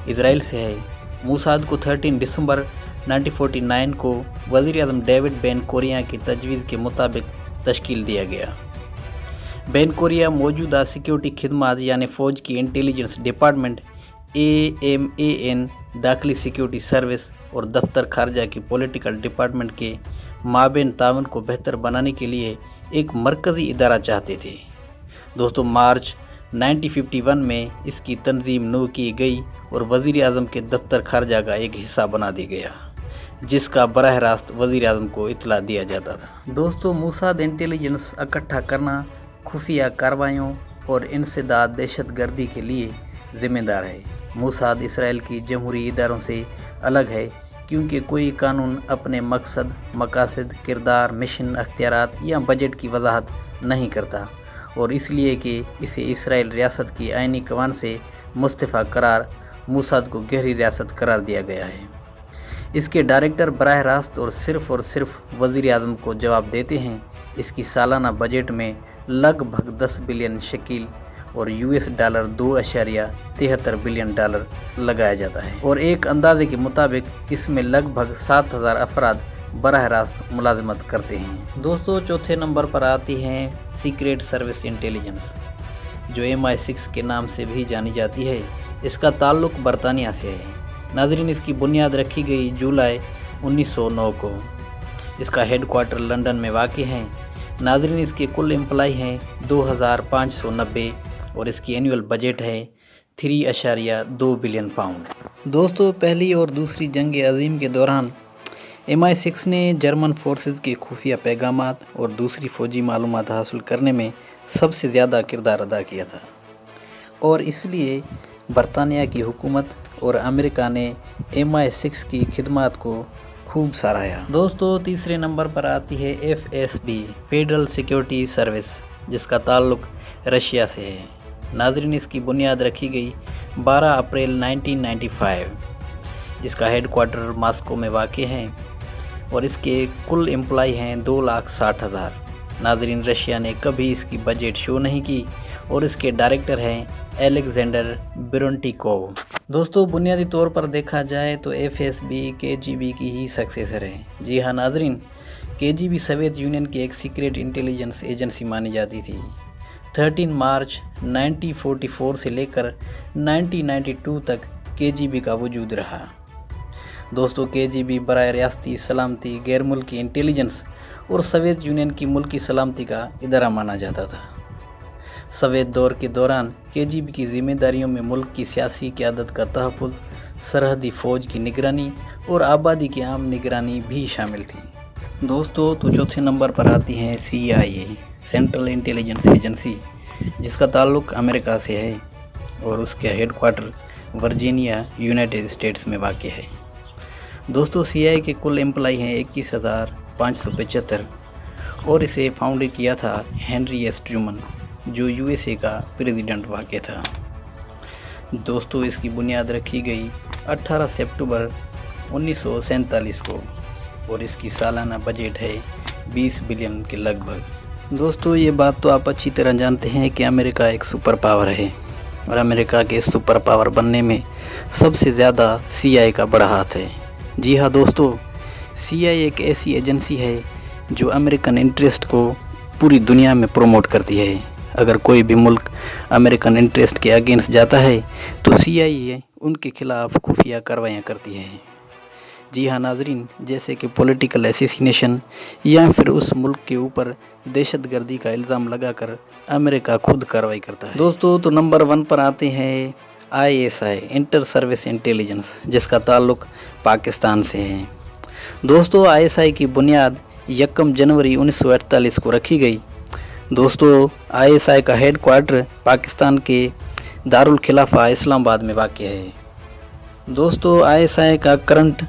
اسرائیل سے ہے۔ موساد کو 13 دسمبر 1949 کو وزیر اعظم ڈیوڈ بین کوریا کی تجویز کے مطابق تشکیل دیا گیا۔ بین کوریا موجودہ سیکیورٹی خدمات یعنی فوج کی انٹیلیجنس ڈپارٹمنٹ AMAN، داخلی سیکیورٹی سروس اور دفتر خارجہ کی پولیٹیکل ڈپارٹمنٹ کے مابین تعاون کو بہتر بنانے کے لیے ایک مرکزی ادارہ چاہتے تھے۔ دوستو، مارچ 1951 میں اس کی تنظیم نو کی گئی اور وزیر اعظم کے دفتر خارجہ کا ایک حصہ بنا دیا گیا، جس کا براہ راست وزیر اعظم کو اطلاع دیا جاتا تھا۔ دوستو، موساد انٹیلیجنس اکٹھا کرنا، خفیہ کارروائیوں اور انسداد دہشت گردی کے لیے ذمہ دار ہے۔ موساد اسرائیل کی جمہوری اداروں سے الگ ہے کیونکہ کوئی قانون اپنے مقصد، مقاصد، کردار، مشن، اختیارات یا بجٹ کی وضاحت نہیں کرتا، اور اس لیے کہ اسے اسرائیل ریاست کی آئینی قوانین سے مستعفی قرار موساد کو گہری ریاست قرار دیا گیا ہے۔ اس کے ڈائریکٹر براہ راست اور صرف وزیر اعظم کو جواب دیتے ہیں۔ اس کی سالانہ بجٹ میں لگ بھگ 10 بلین شیکل اور $2.73 بلین لگایا جاتا ہے، اور ایک اندازے کے مطابق اس میں لگ بھگ 7000 افراد براہ راست ملازمت کرتے ہیں۔ دوستو، چوتھے نمبر پر آتی ہیں سیکریٹ سروس انٹیلیجنس، جو MI6 کے نام سے بھی جانی جاتی ہے۔ اس کا تعلق برطانیہ سے ہے۔ ناظرین، اس کی بنیاد رکھی گئی جولائی 1909 کو۔ اس کا ہیڈ کوارٹر لندن میں واقع ہے۔ ناظرین، اس کے کل امپلائی ہیں 2590 اور اس کی اینول بجٹ ہے 3.2 بلین پاؤنڈ۔ دوستو، پہلی اور دوسری جنگ عظیم کے دوران MI6 نے جرمن فورسز کے خفیہ پیغامات اور دوسری فوجی معلومات حاصل کرنے میں سب سے زیادہ کردار ادا کیا تھا، اور اس لیے برطانیہ کی حکومت اور امریکہ نے MI6 کی خدمات کو خوب سراہا۔ دوستو، تیسرے نمبر پر آتی ہے FSB، فیڈرل سیکیورٹی سروس، جس کا تعلق رشیا سے ہے۔ ناظرین، اس کی بنیاد رکھی گئی 12 اپریل 1995۔ اس کا ہیڈ کوارٹر ماسکو میں واقع ہے اور اس کے کل امپلائی ہیں 2,60,000۔ ناظرین، رشیا نے کبھی اس کی بجٹ شو نہیں کی اور اس کے ڈائریکٹر ہیں الیگزینڈر برونٹیکوو۔ دوستو، بنیادی طور پر دیکھا جائے تو FSB KGB کی ہی سکسیسر ہے۔ جی ہاں ناظرین، KGB سوویت یونین کی ایک سیکریٹ انٹیلیجنس ایجنسی مانی جاتی تھی۔ 13 مارچ 1944 سے لے کر 1992 تک KGB کا وجود رہا۔ دوستو، KGB برائے ریاستی سلامتی، غیر ملکی انٹیلیجنس اور سوویت یونین کی ملکی سلامتی کا ادارہ مانا جاتا تھا۔ سوویت دور کے دوران KGB کی ذمہ داریوں میں ملک کی سیاسی قیادت کا تحفظ، سرحدی فوج کی نگرانی اور آبادی کی عام نگرانی بھی شامل تھی۔ دوستو، تو چوتھے نمبر پر آتی ہے CIA، سینٹرل انٹیلیجنس ایجنسی، جس کا تعلق امریکہ سے ہے اور اس کا headquarter Virginia, United States میں واقع ہے۔ دوستو، CIA کے کل امپلائی ہیں 21,575 اور اسے فاؤنڈ کیا تھا ہنری ایس ٹرومن، جو USA کا پریزیڈنٹ واقع تھا۔ دوستو، اس کی بنیاد رکھی گئی 18 ستمبر 1947 کو اور اس کی سالانہ بجٹ ہے 20 بلین کے لگ بھگ۔ دوستو، یہ بات تو آپ اچھی طرح جانتے ہیں کہ امریکہ ایک سپر پاور ہے، اور امریکہ کے سپر پاور بننے میں سب سے زیادہ CIA کا بڑا ہاتھ ہے۔ جی ہاں دوستو، CIA ایک ایسی ایجنسی ہے جو امریکن انٹرسٹ کو پوری دنیا میں پروموٹ کرتی ہے۔ اگر کوئی بھی ملک امریکن انٹرسٹ کے اگینسٹ جاتا ہے تو CIA ان کے خلاف خفیہ کارروائیاں کرتی ہے۔ جی ہاں ناظرین، جیسے کہ پولیٹیکل اسیسینیشن یا پھر اس ملک کے اوپر دہشت گردی کا الزام لگا کر امریکہ خود کارروائی کرتا ہے۔ دوستو تو نمبر 1 پر آتے ہیں ISI انٹر سروس انٹیلیجنس، جس کا تعلق پاکستان سے ہے۔ دوستو ISI کی بنیاد 1 جنوری 1948 کو رکھی گئی۔ دوستو ISI کا ہیڈ کوارٹر پاکستان کے دارالخلافہ اسلام آباد میں واقع ہے۔ دوستو ISI کا کرنٹ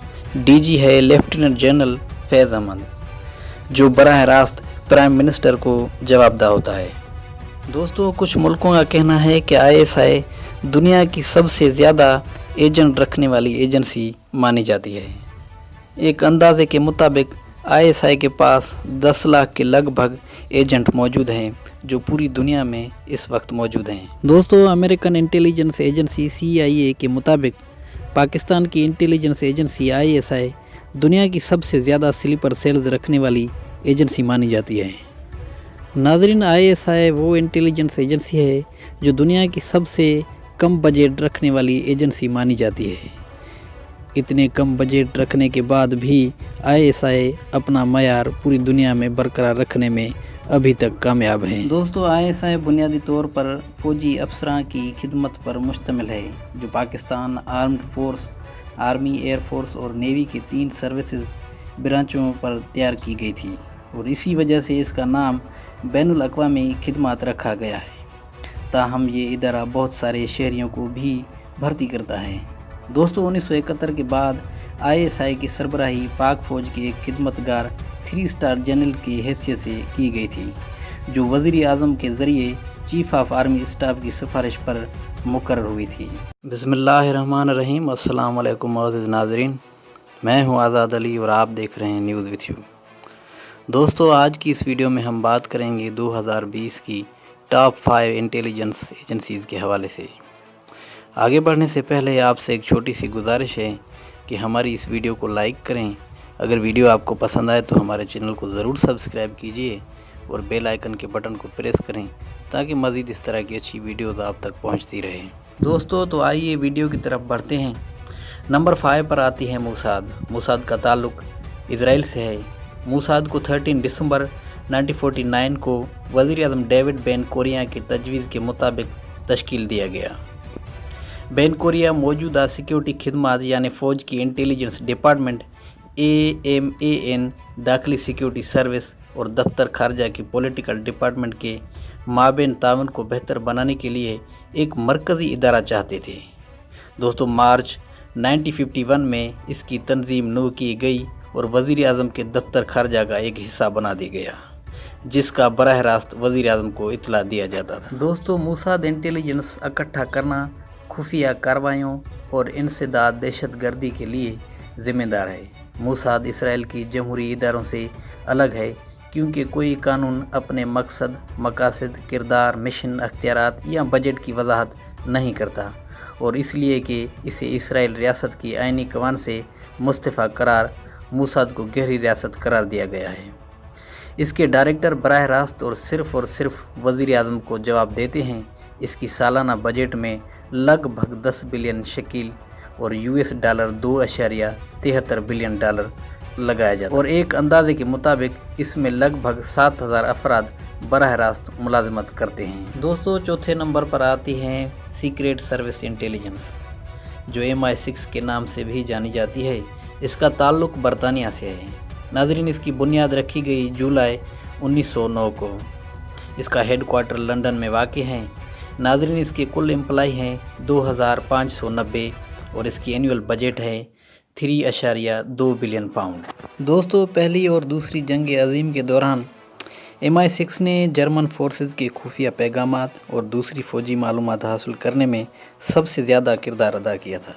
DG ہے لیفٹیننٹ جنرل فیض احمد، جو براہ راست پرائم منسٹر کو جواب دہ ہوتا ہے۔ دوستو کچھ ملکوں کا کہنا ہے کہ ISI دنیا کی سب سے زیادہ ایجنٹ رکھنے والی ایجنسی مانی جاتی ہے۔ ایک اندازے کے مطابق ISI کے پاس 10 لاکھ کے لگ بھگ ایجنٹ موجود ہیں، جو پوری دنیا میں اس وقت موجود ہیں۔ دوستو امریکن انٹیلیجنس ایجنسی CIA کے مطابق پاکستان کی انٹیلیجنس ایجنسی ISI دنیا کی سب سے زیادہ سلیپر سیلز رکھنے والی ایجنسی مانی جاتی ہے۔ ناظرین ISI وہ انٹیلیجنس ایجنسی ہے جو دنیا کی سب سے کم بجٹ رکھنے والی ایجنسی مانی جاتی ہے۔ اتنے کم بجٹ رکھنے کے بعد بھی ISI اپنا معیار پوری دنیا میں برقرار رکھنے میں ابھی تک کامیاب ہیں۔ دوستو ISI بنیادی طور پر فوجی افسران کی خدمت پر مشتمل ہے، جو Pakistan armed force, army, air force اور نیوی کے 3 سروسز برانچوں پر تیار کی گئی تھی، اور اسی وجہ سے اس کا نام بین الاقوامی خدمات رکھا گیا ہے۔ تاہم یہ ادارہ بہت سارے شہریوں کو بھی بھرتی کرتا ہے۔ دوستو 1971 کے بعد ISI کی سربراہی پاک فوج کے ایک خدمت گار 3 اسٹار جنرل کی حیثیت سے کی گئی تھی، جو وزیر اعظم کے ذریعے چیف آف آرمی اسٹاف کی سفارش پر مقرر ہوئی تھی۔ بسم اللہ الرحمن الرحیم۔ السلام علیکم معزز ناظرین، میں ہوں آزاد علی اور آپ دیکھ رہے ہیں نیوز وتھ یو۔ دوستو آج کی اس ویڈیو میں ہم بات کریں گے 2020 کی ٹاپ 5 انٹیلیجنس ایجنسیز کے حوالے سے۔ آگے بڑھنے سے پہلے آپ سے ایک چھوٹی سی گزارش ہے کہ ہماری اس ویڈیو کو لائک کریں۔ اگر ویڈیو آپ کو پسند آئے تو ہمارے چینل کو ضرور سبسکرائب کیجیے اور بیل آئیکن کے بٹن کو پریس کریں تاکہ مزید اس طرح کی اچھی ویڈیوز آپ تک پہنچتی رہیں۔ دوستو تو آئیے ویڈیو کی طرف بڑھتے ہیں۔ نمبر 5 پر آتی ہے موساد۔ موساد کا تعلق اسرائیل سے ہے۔ موساد کو 13 دسمبر 1949 کو وزیر اعظم ڈیوڈ بین کوریا کی تجویز کے مطابق تشکیل دیا گیا۔ بین کوریا موجودہ سیکیورٹی خدمات یعنی فوج کی انٹیلیجنس ڈپارٹمنٹ، AMAN داخلی سیکیورٹی سروس اور دفتر خارجہ کی پولیٹیکل ڈپارٹمنٹ کے مابین تعاون کو بہتر بنانے کے لیے ایک مرکزی ادارہ چاہتے تھے۔ دوستو مارچ 1951 میں اس کی تنظیم نو کی گئی اور وزیر اعظم کے دفتر خارجہ کا ایک حصہ بنا دیا گیا، جس کا براہ راست وزیر اعظم کو اطلاع دیا جاتا تھا۔ دوستو موساد انٹیلیجنس اکٹھا کرنا، خفیہ کارروائیوں اور انسداد دہشت گردی کے لیے ذمہ دار ہے۔ موساد اسرائیل کی جمہوری اداروں سے الگ ہے کیونکہ کوئی قانون اپنے مقصد، مقاصد، کردار، مشن، اختیارات یا بجٹ کی وضاحت نہیں کرتا، اور اس لیے کہ اسے اسرائیل ریاست کی آئینی قوانین سے مستعفی قرار موساد کو گہری ریاست قرار دیا گیا ہے۔ اس کے ڈائریکٹر براہ راست اور صرف وزیر اعظم کو جواب دیتے ہیں۔ اس کی سالانہ بجٹ میں لگ بھگ 10 بلین شیکل اور $2.73 بلین لگایا جاتا ہے، اور ایک اندازے کے مطابق اس میں لگ بھگ 7000 افراد براہ راست ملازمت کرتے ہیں۔ دوستو چوتھے نمبر پر آتی ہیں سیکریٹ سروس انٹیلیجنس، جو MI6 کے نام سے بھی جانی جاتی ہے۔ اس کا تعلق برطانیہ سے ہے۔ ناظرین اس کی بنیاد رکھی گئی جولائی 1909 کو۔ اس کا ہیڈ کوارٹر لندن میں واقع ہے۔ ناظرین اس کے کل امپلائی ہیں 2590 اور اس کی اینیول بجٹ ہے 3.2 بلین پاؤنڈ۔ دوستو پہلی اور دوسری جنگ عظیم کے دوران MI6 نے جرمن فورسز کے خفیہ پیغامات اور دوسری فوجی معلومات حاصل کرنے میں سب سے زیادہ کردار ادا کیا تھا،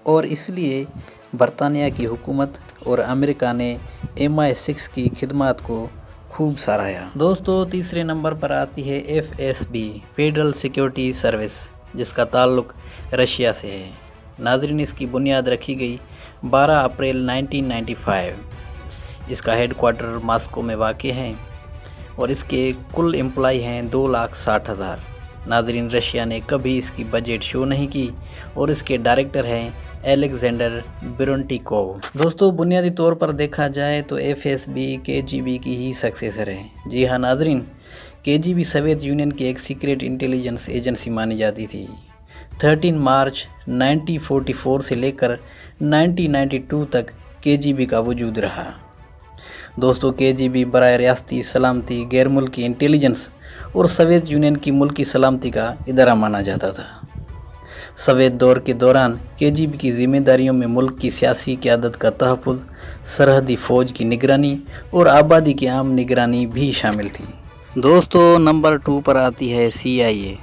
اور اس لیے برطانیہ کی حکومت اور امریکہ نے MI6 کی خدمات کو خوب سراہا۔ دوستو تیسرے نمبر پر آتی ہے FSB فیڈرل سیکیورٹی سروس، جس کا تعلق رشیا سے ہے۔ ناظرین اس کی بنیاد رکھی گئی 12 اپریل 1995۔ اس کا ہیڈ کوارٹر ماسکو میں واقع ہے اور اس کے کل امپلائی ہیں 2,60,000۔ नाजरीन, रशिया ने कभी इसकी बजट शो नहीं की और इसके डायरेक्टर हैं एलेक्जेंडर बिरोनटिकोव। दोस्तों, बुनियादी तौर पर देखा जाए तो एफएसबी केजीबी की ही सक्सेसर है। जी हाँ नाजरीन, केजीबी सोवियत यूनियन की एक सीक्रेट इंटेलिजेंस एजेंसी मानी जाती थी। 13 मार्च 1944 से लेकर 1992 तक केजीबी का वजूद रहा। दोस्तों, केजीबी बराह रियासती सलामती, गैर मुल्की इंटेलिजेंस और सोवियत यूनियन की मुल्की सलामती का इदारा माना जाता था। सोवियत दौर के दौरान केजीबी की जिम्मेदारियों में मुल्क की सियासी क़यादत का तहफ़्फ़ुज़, सरहदी फ़ौज की निगरानी और आबादी की आम निगरानी भी शामिल थी। दोस्तों, नंबर 2 पर आती है CIA,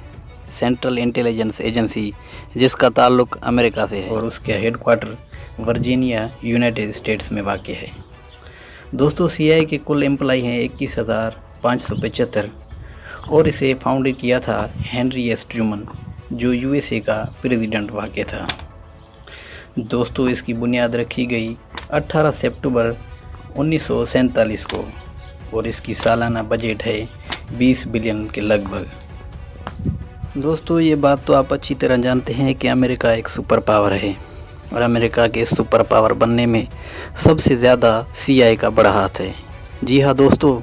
सेंट्रल इंटेलिजेंस एजेंसी, जिसका ताल्लुक अमेरिका से है और उसका हेडक्वार्टर वर्जीनिया, यूनाइटेड स्टेट्स में वाक़ है। दोस्तों, CIA के कुल एम्प्लॉई हैं 21,575 और इसे फाउंड किया था हेनरी एस ट्रूमन, जो USA का प्रेसिडेंट वाक़ था। दोस्तों, इसकी बुनियाद रखी गई 18 सितंबर 1947 को और इसकी सालाना बजट है 20 बिलियन के लगभग। दोस्तों, ये बात तो आप अच्छी तरह जानते हैं कि अमेरिका एक सुपर पावर है और अमेरिका के इस सुपर पावर बनने में सबसे ज़्यादा CIA का बड़ा हाथ है। जी हाँ दोस्तों,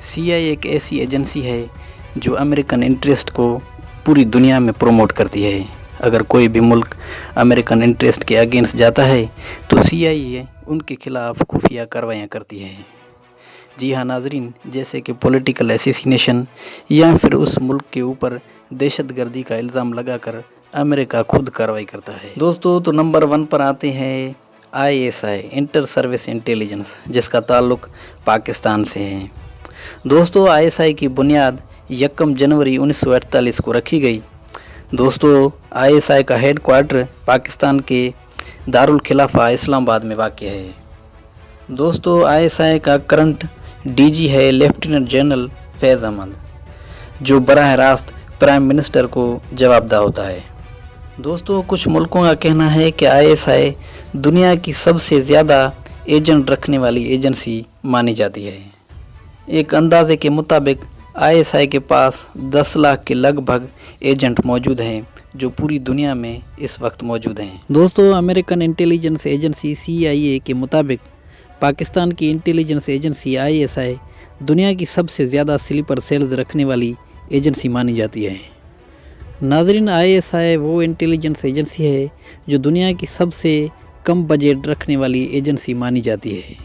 CIA एक ऐसी एजेंसी है जो अमेरिकन इंटरेस्ट को पूरी दुनिया में प्रमोट करती है। अगर कोई भी मुल्क अमेरिकन इंटरेस्ट के अगेंस्ट जाता है तो CIA उनके खिलाफ खुफिया कार्रवाइयाँ करती है। जी हाँ नाजरीन, जैसे कि पॉलिटिकल असैसिनेशन या फिर उस मुल्क के ऊपर दहशतगर्दी का इल्ज़ाम लगाकर अमेरिका खुद कार्रवाई करता है। दोस्तों, तो नंबर 1 पर आते हैं ISI, इंटर सर्विस इंटेलिजेंस, जिसका ताल्लुक पाकिस्तान से है। दोस्तों, ISI की बुनियाद 1 जनवरी 1948 को रखी गई। दोस्तों, ISI का हेड क्वार्टर पाकिस्तान के दारुल खिलाफा इस्लामाबाद में वाक़ है। दोस्तों, ISI का करंट DG है लेफ्टिनेंट जनरल फैज़ अहमद, जो बराह रास्त प्राइम मिनिस्टर को जवाबदेह होता है। दोस्तों, कुछ मुल्कों का कहना है कि ISI दुनिया की सबसे ज़्यादा एजेंट रखने वाली एजेंसी मानी जाती है। एक अंदाजे के मुताबिक ISI के पास 10 लाख के लगभग एजेंट मौजूद हैं, जो पूरी दुनिया में इस वक्त मौजूद हैं। दोस्तों, अमेरिकन इंटेलिजेंस एजेंसी CIA के मुताबिक पाकिस्तान की इंटेलिजेंस एजेंसी ISI दुनिया की सबसे ज़्यादा स्लीपर सेल्स रखने वाली एजेंसी मानी जाती है। नाज़रीन, ISI वो इंटेलिजेंस एजेंसी है जो दुनिया की सबसे कम बजट रखने वाली एजेंसी मानी जाती है।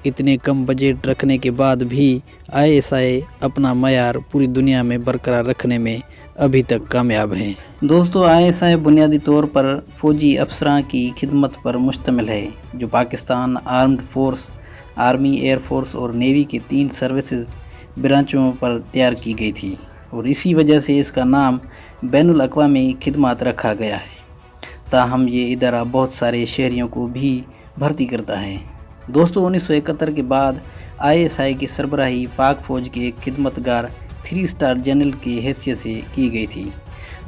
इतने कम बजट रखने के बाद भी ISI अपना मयार पूरी दुनिया में बरकरार रखने में अभी तक कामयाब हैं। दोस्तों, ISI बुनियादी तौर पर फ़ौजी अफसरां की खिदमत पर मुश्तमिल है, जो Pakistan armed force, army, air force और नेवी के 3 सर्विसेज ब्रांचों पर तैयार की गई थी और इसी वजह से इसका नाम बैनुल अक़वामी खिदमत रखा गया है। ताहम ये इदारा बहुत सारे शहरियों को भी भर्ती करता है। दोस्तों, 1971 के बाद ISI की सरबराही पाक फ़ौज के एक खिदमतगार 3 स्टार जनरल की हैसियत से की गई थी,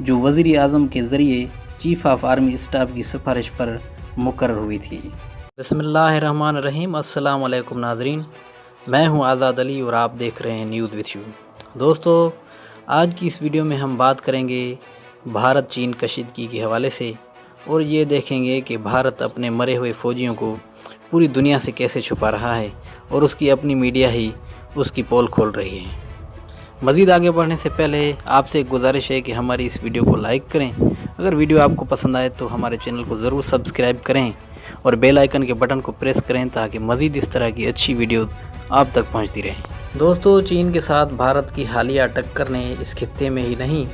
जो वज़ीर आज़म के ज़रिए चीफ ऑफ आर्मी स्टाफ की सिफारिश पर मुकर्रर हुई थी। बिस्मिल्लाहिर्रहमानिर्रहीम। अस्सलाम वालेकुम नाज़रीन, मैं हूं आज़ाद अली और आप देख रहे हैं न्यूज़ विथ यू। दोस्तों, आज की इस वीडियो में हम बात करेंगे भारत चीन कशीदगी के हवाले से और ये देखेंगे कि भारत अपने मरे हुए फ़ौजियों को पूरी दुनिया से कैसे छुपा रहा है और उसकी अपनी मीडिया ही उसकी पोल खोल रही है। मज़ीद आगे बढ़ने से पहले आपसे एक गुजारिश है कि हमारी इस वीडियो को लाइक करें। अगर वीडियो आपको पसंद आए तो हमारे चैनल को ज़रूर सब्सक्राइब करें और बेल आइकन के बटन को प्रेस करें ताकि मज़ीद इस तरह की अच्छी वीडियो आप तक पहुंचती रहें। दोस्तों, चीन के साथ भारत की हालिया टक्कर ने इस खित्ते में ही नहीं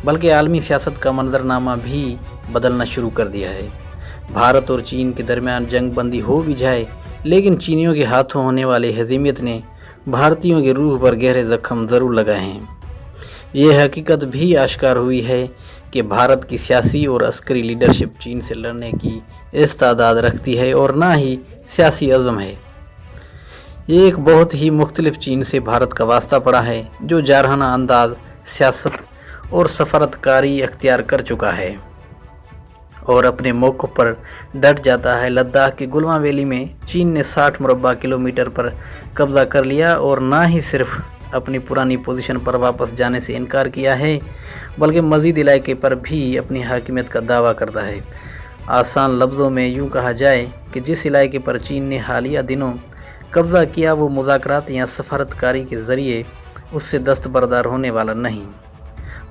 बल्कि आलमी सियासत का मंजरनामा भी बदलना शुरू कर दिया है। भारत और चीन के दरमियान जंग बंदी हो भी जाए, लेकिन चीनियों के हाथों होने वाली हज़ीमत ने भारतीयों के रूह पर गहरे ज़ख्म ज़रूर लगाए हैं। ये हकीकत भी आश्कार हुई है कि भारत की सियासी और अस्करी लीडरशिप चीन से लड़ने की इस्तादाद रखती है और ना ही सियासी अज़म है। ये एक बहुत ही मुख्तलिफ चीन से भारत का वास्ता पड़ा है, जो जारहाना अंदाज, सियासत और सफारतकारी अख्तियार कर चुका है और अपने मौक़िफ़ पर डट जाता है। लद्दाख की गुलमा वैली में चीन ने 60 मुरब्बा किलोमीटर पर कब्ज़ा कर लिया और ना ही सिर्फ अपनी पुरानी पोजीशन पर वापस जाने से इनकार किया है, बल्कि मज़ीद इलाके पर भी अपनी हाकिमियत का दावा करता है। आसान लफ्ज़ों में यूँ कहा जाए कि जिस इलाके पर चीन ने हालिया दिनों कब्ज़ा किया वो मुज़ाकरात या सफारतकारी के ज़रिए उससे दस्तबरदार होने वाला नहीं।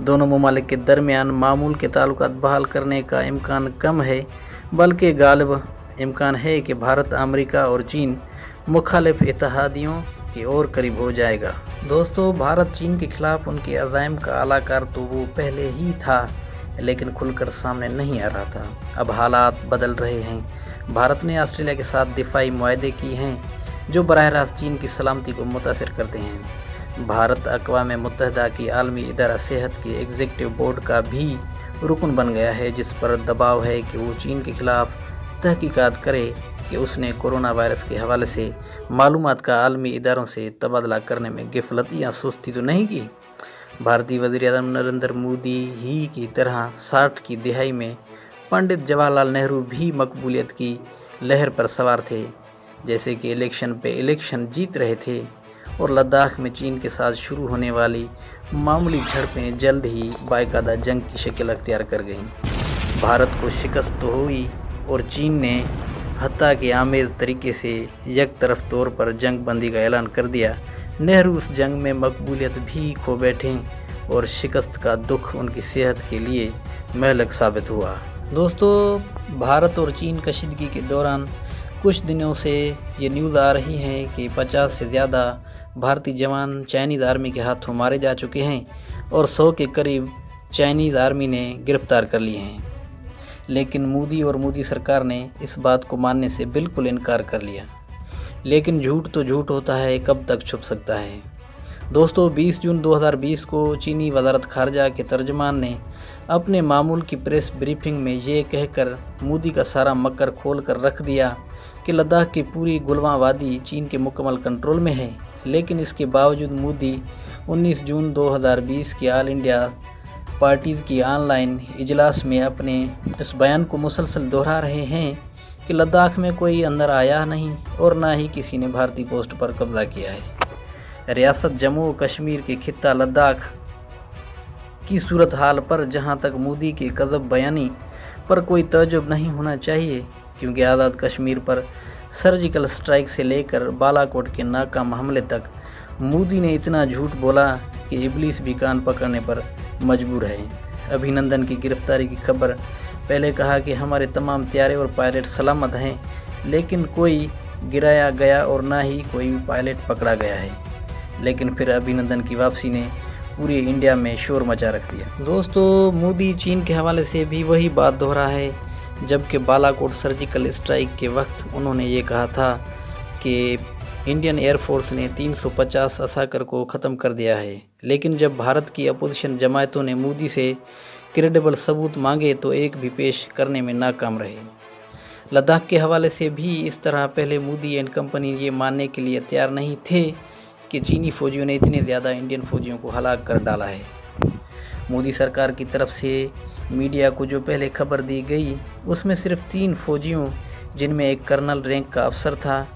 दोनों ममालिक के दरमियान मामूल के ताल्लुकात बहाल करने का इम्कान कम है, बल्कि गालिब इम्कान है कि भारत, अमेरिका और चीन मुखालिफ इत्तेहादियों की ओर करीब हो जाएगा। दोस्तों, भारत चीन के खिलाफ उनके अज़ाइम का आलाकार तो वो पहले ही था, लेकिन खुलकर सामने नहीं आ रहा था। अब हालात बदल रहे हैं। भारत ने ऑस्ट्रेलिया के साथ दिफाई मुआहदे किए हैं जो बराह रास्त चीन की सलामती को मुतासिर करते हैं। भारत अक़वाम मुत्तहिदा की आलमी इदारा सेहत के एग्जीक्यूटिव बोर्ड का भी रुकन बन गया है, जिस पर दबाव है कि वो चीन के खिलाफ तहकीकात करे कि उसने कोरोना वायरस के हवाले से मालूमात का आलमी इदारों से तबादला करने में गिफलती या सुस्ती तो नहीं की। भारतीय वज़ीर-ए-आज़म नरेंद्र मोदी ही की तरह 60 की दिहाई में पंडित जवाहरलाल नेहरू भी मकबूलियत की लहर पर सवार थे, जैसे कि इलेक्शन पे इलेक्शन जीत रहे थे, और लद्दाख में चीन के साथ शुरू होने वाली मामूली झड़पें जल्द ही बाकायदा जंग की शक्ल अख्तियार कर गईं। भारत को शिकस्त तो हुई और चीन ने हत्ता के आमेज़ तरीके से एक तरफ तौर पर जंग बंदी का ऐलान कर दिया। नेहरू उस जंग में मकबूलियत भी खो बैठे और शिकस्त का दुख उनकी सेहत के लिए महलक साबित हुआ। दोस्तों, भारत और चीन कशीदगी के दौरान कुछ दिनों से ये न्यूज़ आ रही है कि 50 से ज़्यादा भारतीय जवान चाइनीज़ आर्मी के हाथों मारे जा चुके हैं और 100 के करीब चाइनीज़ आर्मी ने गिरफ्तार कर लिए हैं। लेकिन मोदी और मोदी सरकार ने इस बात को मानने से बिल्कुल इनकार कर लिया। लेकिन झूठ तो झूठ होता है, कब तक छुप सकता है। दोस्तों, 20 जून 2020 को चीनी वज़ारत ख़ारजा के तर्जमान ने अपने मामूल की प्रेस ब्रीफिंग में ये कहकर मोदी का सारा मकर खोल कर रख दिया कि लद्दाख की पूरी गुलवां वादी चीन के मुकम्मल कंट्रोल में है। लेकिन इसके बावजूद मोदी 19 जून 2020 की ऑल इंडिया पार्टीज़ की ऑनलाइन इजलास में अपने इस बयान को मुसलसल दोहरा रहे हैं कि लद्दाख में कोई अंदर आया नहीं और ना ही किसी ने भारतीय पोस्ट पर कब्जा किया है। रियासत जम्मू और कश्मीर के खित्ता लद्दाख की सूरत हाल पर जहां तक मोदी की गज़ब बयानी पर कोई तअज्जुब नहीं होना चाहिए, क्योंकि आज़ाद कश्मीर पर सर्जिकल स्ट्राइक से लेकर बालाकोट के नाकाम हमले तक मोदी ने इतना झूठ बोला कि इबलीस भी कान पकड़ने पर मजबूर है। अभिनंदन की गिरफ्तारी की खबर पहले कहा कि हमारे तमाम तैयारे और पायलट सलामत हैं, लेकिन कोई गिराया गया और ना ही कोई पायलट पकड़ा गया है। लेकिन फिर अभिनंदन की वापसी ने पूरे इंडिया में शोर मचा रख दिया। दोस्तों, मोदी चीन के हवाले से भी वही बात दोहरा है, जबकि बालाकोट सर्जिकल स्ट्राइक के वक्त उन्होंने ये कहा था कि इंडियन एयरफोर्स ने 350 असाकर को ख़त्म कर दिया है। लेकिन जब भारत की अपोजिशन जमायतों ने मोदी से क्रेडिबल सबूत मांगे तो एक भी पेश करने में नाकाम रहे। लद्दाख के हवाले से भी इस तरह पहले मोदी एंड कंपनी ये मानने के लिए तैयार नहीं थे कि चीनी फौजियों ने इतने ज़्यादा इंडियन फौजियों को हलाक कर डाला है। मोदी सरकार की तरफ से मीडिया को जो पहले खबर दी गई उसमें सिर्फ 3 फौजियों, जिनमें एक कर्नल रैंक का अफसर था,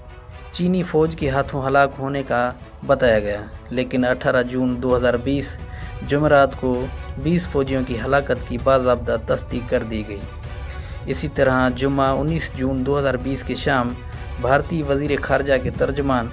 चीनी फ़ौज के हाथों हलाक होने का बताया गया। लेकिन 18 जून 2020 जुमेरात को 20 फौजियों की हलाकत की बाज़ाब्ता तस्दीक कर दी गई। इसी तरह जुम्मा 19 जून 2020 की शाम भारतीय वज़ीर ख़ारजा के तर्जमान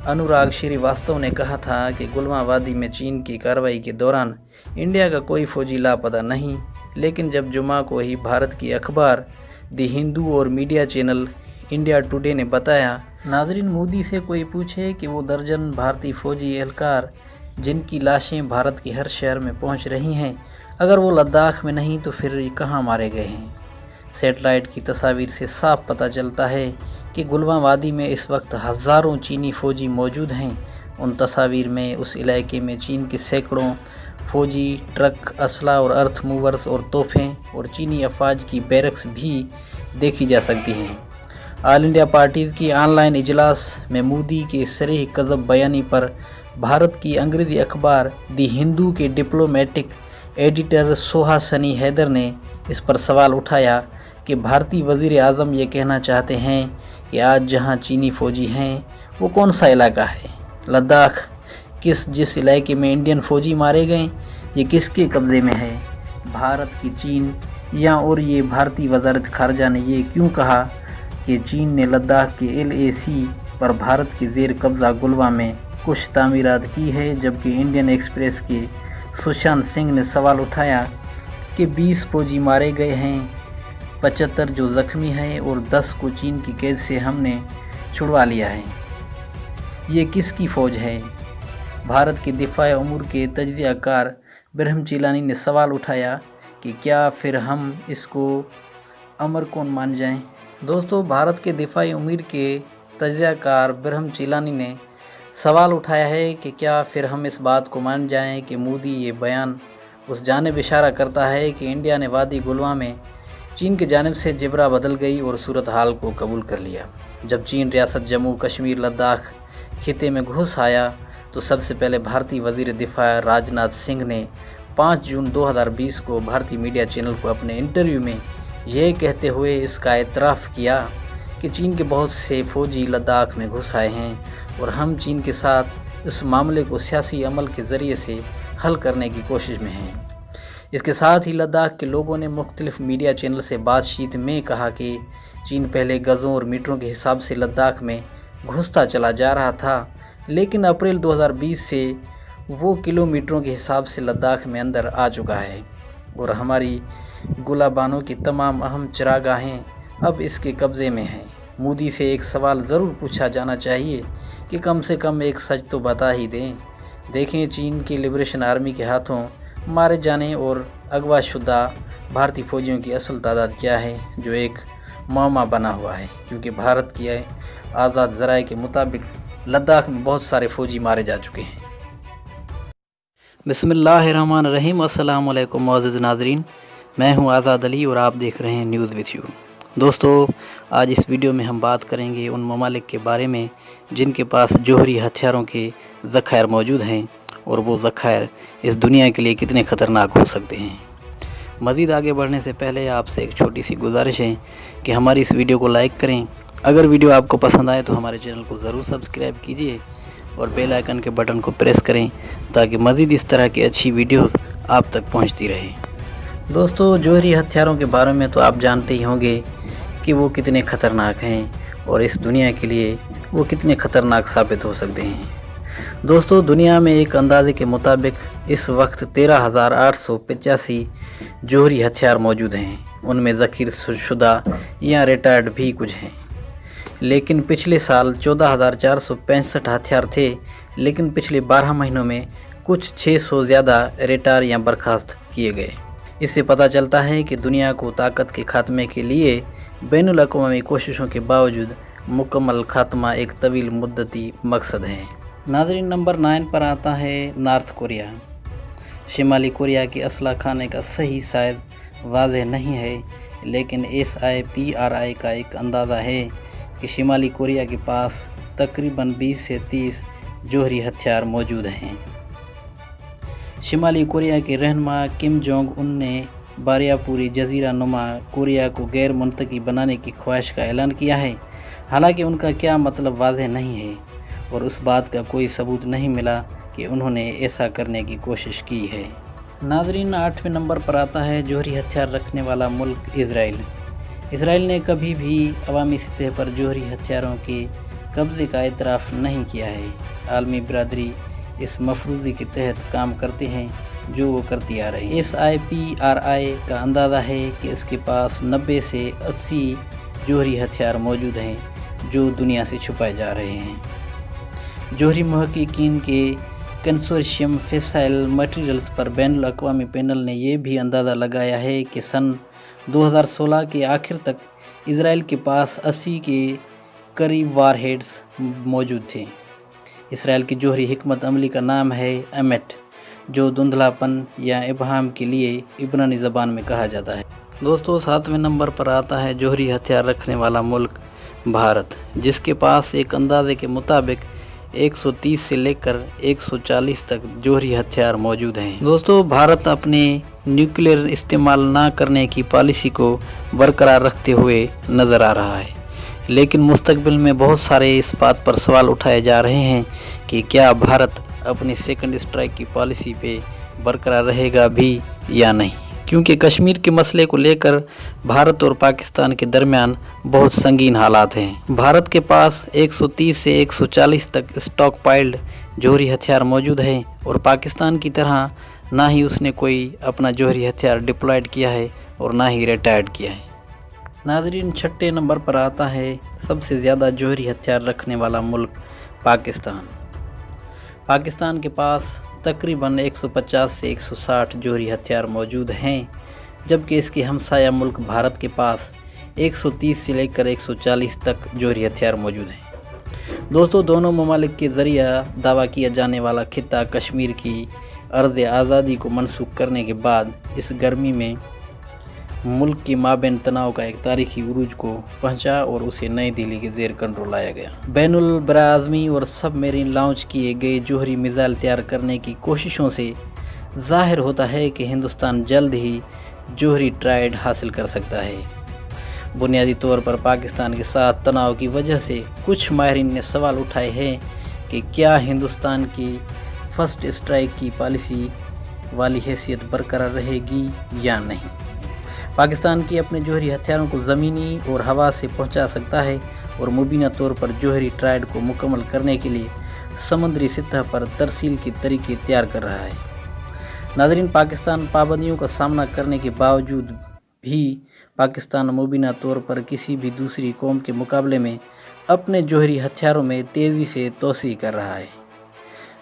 अनुराग श्रीवास्तव ने कहा था कि गुलवां वादी में चीन की कार्रवाई के दौरान इंडिया का कोई फ़ौजी लापता नहीं। लेकिन जब जुम्मा को ही भारत की अखबार दी हिंदू और मीडिया चैनल इंडिया टुडे ने बताया, नाज़रीन, मोदी से कोई पूछे कि वो दर्जन भारतीय फ़ौजी एहलकार जिनकी लाशें भारत के हर शहर में पहुंच रही हैं, अगर वो लद्दाख में नहीं तो फिर कहाँ मारे गए हैं। सेटेलाइट की तस्वीर से साफ पता चलता है कि गुलवां वादी में इस वक्त हज़ारों चीनी फ़ौजी मौजूद हैं। उन तस्वीर में उस इलाके में चीन के सैकड़ों फ़ौजी ट्रक, असला और अर्थ मूवर्स और तोहफे और चीनी अफवाज की बैरक्स भी देखी जा सकती हैं। ऑल इंडिया पार्टीज़ की ऑनलाइन इजलास में मोदी के सरीह कज़ब बयानी पर भारत की अंग्रेज़ी अखबार दी हिंदू के डिप्लोमेटिक एडिटर सोहासनी हैदर ने इस पर सवाल उठाया कि भारतीय वज़ीर आज़म ये कहना चाहते हैं कि आज जहां चीनी फ़ौजी हैं वो कौन सा इलाका है, लद्दाख जिस इलाके में इंडियन फौजी मारे गए ये किसके कब्ज़े में है, भारत की, चीन या और ये भारतीय वजारत खारजा ने ये क्यों कहा कि चीन ने लद्दाख के LAC पर भारत के ज़ेर कब्ज़ा गुलवा में कुछ तामीरात की है, जबकि इंडियन एक्सप्रेस के सुशांत सिंह ने सवाल उठाया कि 20 फौजी मारे गए हैं, 75 जो ज़ख्मी हैं और 10 को चीन की कैद से हमने छुड़वा लिया है। ये किसकी फ़ौज है? भारत के दिफाए उमूर के तज्ज़ियाकार ब्रह्म चीलानी ने सवाल उठाया कि क्या फिर हम इसको अमर कौन मान जाएं? दोस्तों, भारत के दिफाई उमूर के तज्ज़ियाकार ब्रह्म चीलानी ने सवाल उठाया है कि क्या फिर हम इस बात को मान जाएं कि मोदी ये बयान उस जानिब इशारा करता है कि इंडिया ने वादी गुलवा में चीन की जानिब से जिब्रा बदल गई और सूरत हाल को कबूल कर लिया। जब चीन रियासत जम्मू कश्मीर लद्दाख खिते में घुस आया तो सबसे पहले भारतीय वज़ीर दिफा राजनाथ सिंह ने 5 जून 2020 को भारतीय मीडिया चैनल को अपने इंटरव्यू में यह कहते हुए इसका एतराफ़ किया कि चीन के बहुत से फ़ौजी लद्दाख में घुस आए हैं और हम चीन के साथ इस मामले को सियासी अमल के ज़रिए से हल करने की कोशिश में हैं। इसके साथ ही लद्दाख के लोगों ने मुख्तलिफ मीडिया चैनल से बातचीत में कहा कि चीन पहले गज़ों और मीटरों के हिसाब से लद्दाख में घुसता चला जा रहा था, लेकिन अप्रैल 2020 से वो किलोमीटरों के हिसाब से लद्दाख में अंदर आ चुका है और हमारी गुलाबानों की तमाम अहम चरागाहें अब इसके कब्ज़े में हैं। मोदी से एक सवाल ज़रूर पूछा जाना चाहिए कि कम से कम एक सच तो बता ही दें। देखें, चीन की लिबरेशन आर्मी के हाथों मारे जाने और अगवाशुदा भारतीय फ़ौजियों की असल तादाद क्या है, जो एक मामा बना हुआ है, क्योंकि भारत की आज़ाद ज़राए के मुताबिक लद्दाख में बहुत सारे फ़ौजी मारे जा चुके हैं। बिस्मिल्लाहिर्रहमानिर्रहीम। अस्सलाम वालेकुम मुअज़्ज़िज़ नाज़रीन, मैं हूं आज़ाद अली और आप देख रहे हैं न्यूज़ विथ यू। दोस्तों, आज इस वीडियो में हम बात करेंगे उन ममालिक के बारे में जिनके पास जोहरी हथियारों के ज़ख़ायर मौजूद हैं और वो ज़ख़ायर इस दुनिया के लिए कितने ख़तरनाक हो सकते हैं। मज़ीद आगे बढ़ने से पहले आपसे एक छोटी सी गुजारिश है कि हमारी इस वीडियो को लाइक करें। अगर वीडियो आपको पसंद आए तो हमारे चैनल को ज़रूर सब्सक्राइब कीजिए और बेल आइकन के बटन को प्रेस करें ताकि मज़ीद इस तरह की अच्छी वीडियोस आप तक पहुंचती रहे। दोस्तों, जोहरी हथियारों के बारे में तो आप जानते ही होंगे कि वो कितने ख़तरनाक हैं और इस दुनिया के लिए वो कितने ख़तरनाक साबित हो सकते हैं। दोस्तों, दुनिया में एक अंदाजे के मुताबिक इस वक्त 13,885 जोहरी हथियार मौजूद हैं। उनमें ज़ख़ीर शुदा या रिटायर्ड भी कुछ हैं। लेकिन पिछले साल 14,465 हथियार थे, लेकिन पिछले 12 महीनों में कुछ 600 ज़्यादा रिटायर या बर्खास्त किए गए। इससे पता चलता है कि दुनिया को ताकत के खात्मे के लिए बैनुल अक़वामी कोशिशों के बावजूद मुकम्मल खात्मा एक तवील मुद्दती मकसद है। नाज़रीन, नंबर 9 पर आता है नॉर्थ कोरिया। शिमाली कोरिया के असला खाने का सही शायद वाज़ेह नहीं है, लेकिन SIPRI का एक अंदाज़ा है कि शिमाली कोरिया के पास तकरीबन 20 से 30 जोहरी हथियार मौजूद हैं। शिमाली कोरिया के रहनुमा किम जोंग उन ने बारियापुरी जज़ीरा नुमा कोरिया को गैर मुंतकी बनाने की ख्वाहिश का ऐलान किया है। हालांकि उनका क्या मतलब वाज़ेह नहीं है और उस बात का कोई सबूत नहीं मिला कि उन्होंने ऐसा करने की कोशिश की है। नाज़रीन, 8वें नंबर पर आता है जोहरी हथियार रखने वाला मुल्क इज़राइल। इसराइल ने कभी भी अवामी सतह पर जोहरी हथियारों के कब्ज़े का एतराफ़ नहीं किया है। आलमी बरादरी इस मफरूज़ी के तहत काम करते हैं जो वो करती आ रही है। SIPRI का अंदाज़ा है कि इसके पास 90 से 80 जोहरी हथियार मौजूद हैं जो दुनिया से छुपाए जा रहे हैं। जोहरी महक़क़ीन के कंसोर्शियम फिसाइल मटीरियल्स पर बैनुल अक़वामी पैनल ने यह भी अंदाज़ा लगाया है कि सन 2016 के आखिर तक इज़राइल के पास 80 के करीब वारहेड्स मौजूद थे। इसराइल की जोहरी हिकमत अमली का नाम है एमेट, जो धुंधलापन या इबहाम के लिए इब्रानी ज़बान में कहा जाता है। दोस्तों, 7वें नंबर पर आता है जोहरी हथियार रखने वाला मुल्क भारत, जिसके पास एक अंदाजे के मुताबिक 130 से लेकर 140 तक जोहरी हथियार मौजूद हैं। दोस्तों, भारत अपने न्यूक्लियर इस्तेमाल ना करने की पॉलिसी को बरकरार रखते हुए नज़र आ रहा है, लेकिन मुस्तकबिल में बहुत सारे इस बात पर सवाल उठाए जा रहे हैं कि क्या भारत अपनी सेकंड स्ट्राइक की पॉलिसी पे बरकरार रहेगा भी या नहीं, क्योंकि कश्मीर के मसले को लेकर भारत और पाकिस्तान के दरमियान बहुत संगीन हालात हैं। भारत के पास 130 से 140 तक स्टॉक पाइल्ड जौहरी हथियार मौजूद है और पाकिस्तान की तरह ना ही उसने कोई अपना जौहरी हथियार डिप्लॉयड किया है और ना ही रिटायर्ड किया है। नाज़रीन, छठे नंबर पर आता है सबसे ज़्यादा जौहरी हथियार रखने वाला मुल्क पाकिस्तान। पाकिस्तान के पास तकरीबन 150 से 160 जौहरी हथियार मौजूद हैं, जबकि इसके हमसाया मुल्क भारत के पास 130 से लेकर 140 तक जौहरी हथियार मौजूद हैं। दोस्तों, दोनों ममालिक के ज़रिया दावा किया जाने वाला खित्ता कश्मीर की अर्ज़ आज़ादी को मनसूख करने के बाद इस गर्मी में मुल्क की माबैन तनाव का एक तारीखी उरूज को पहुंचा और उसे नई दिल्ली के ज़ेर कंट्रोल लाया गया। बैनुल बराज़मी और सबमरीन लॉन्च किए गए जौहरी मिसाइल तैयार करने की कोशिशों से ज़ाहिर होता है कि हिंदुस्तान जल्द ही जौहरी ट्रायड हासिल कर सकता है। बुनियादी तौर पर पाकिस्तान के साथ तनाव की वजह से कुछ माहिरीन ने सवाल उठाए हैं कि क्या हिंदुस्तान की फर्स्ट स्ट्राइक की पॉलिसी वाली हैसियत बरकरार रहेगी या नहीं। पाकिस्तान की अपने जौहरी हथियारों को ज़मीनी और हवा से पहुंचा सकता है और मुबीना तौर पर जौहरी ट्रायड को मुकम्मल करने के लिए समुद्री सतह पर तरसील के तरीके तैयार कर रहा है। नाज़रीन, पाकिस्तान पाबंदियों का सामना करने के बावजूद भी पाकिस्तान मुबीना तौर पर किसी भी दूसरी कौम के मुकाबले में अपने जौहरी हथियारों में तेज़ी से तोसी कर रहा है।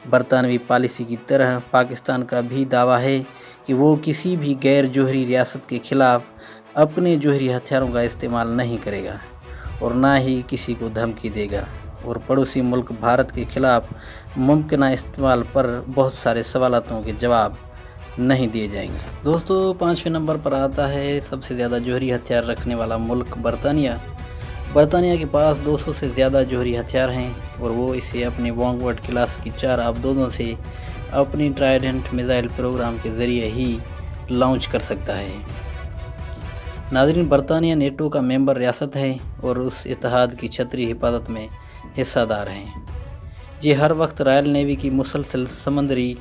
बरतानवी पॉलिसी की तरह पाकिस्तान का भी दावा है कि वो किसी भी गैर जौहरी रियासत के खिलाफ अपने जौहरी हथियारों का इस्तेमाल नहीं करेगा और ना ही किसी को धमकी देगा, और पड़ोसी मुल्क भारत के खिलाफ मुमकिन इस्तेमाल पर बहुत सारे सवालों के जवाब नहीं दिए जाएंगे। दोस्तों, 5वें नंबर पर आता है सबसे ज़्यादा जौहरी हथियार रखने वाला मुल्क बरतानिया। बरतानिया के पास 200 से ज़्यादा जौहरी हथियार हैं और वो इसे अपने वॉन्गवर्ड क्लास की 4 आबदोदों से अपनी ट्राइडेंट मिसाइल प्रोग्राम के ज़रिए ही लॉन्च कर सकता है। नाज़रीन, बरतानिया नेटो का मेंबर रियासत है और उस इत्तेहाद की छतरी हिफाजत में हिस्सादार हैं। ये हर वक्त रॉयल नेवी की मुसलसल समंदरी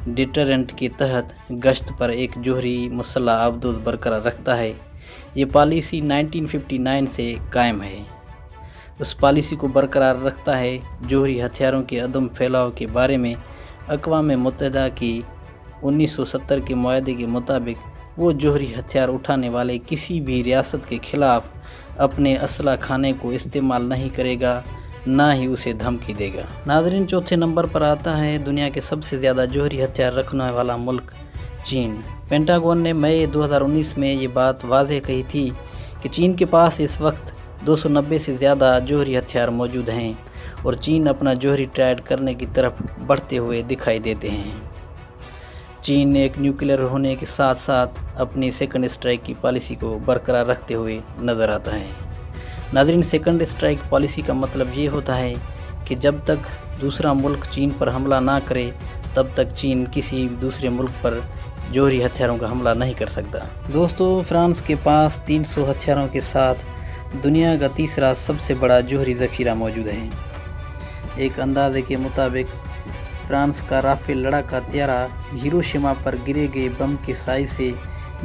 डिटरेंट के तहत गश्त पर एक जौहरी मुसल्लह आबदोद बरकरार रखता है। ये पॉलिसी 1959 से कायम है। उस पॉलिसी को बरकरार रखता है जौहरी हथियारों के अदम फैलाव के बारे में अक़वाम मुत्तहिदा की 1970 के मुआहदे के मुताबिक वो जौहरी हथियार उठाने वाले किसी भी रियासत के खिलाफ अपने असला खाने को इस्तेमाल नहीं करेगा, ना ही उसे धमकी देगा। नाज़रीन, चौथे नंबर पर आता है दुनिया के सबसे ज़्यादा जौहरी हथियार रखने वाला मुल्क चीन। पेंटागन ने मई 2019 में ये बात वाज़ेह कही थी कि चीन के पास इस वक्त 290 से ज़्यादा जौहरी हथियार मौजूद हैं और चीन अपना जौहरी ट्रायड करने की तरफ बढ़ते हुए दिखाई देते हैं। चीन एक न्यूक्लियर होने के साथ साथ अपनी सेकंड स्ट्राइक की पॉलिसी को बरकरार रखते हुए नज़र आता है। नाज़रीन, सेकंड स्ट्राइक पॉलिसी का मतलब ये होता है कि जब तक दूसरा मुल्क चीन पर हमला ना करे तब तक चीन किसी दूसरे मुल्क पर जौहरी हथियारों का हमला नहीं कर सकता। दोस्तों, फ्रांस के पास 300 हथियारों के साथ दुनिया का तीसरा सबसे बड़ा जौहरी ज़ख़ीरा मौजूद है। एक अंदाजे के मुताबिक फ्रांस का राफेल लड़ाका हथियारा हिरोशिमा पर गिरे गए बम के साइज से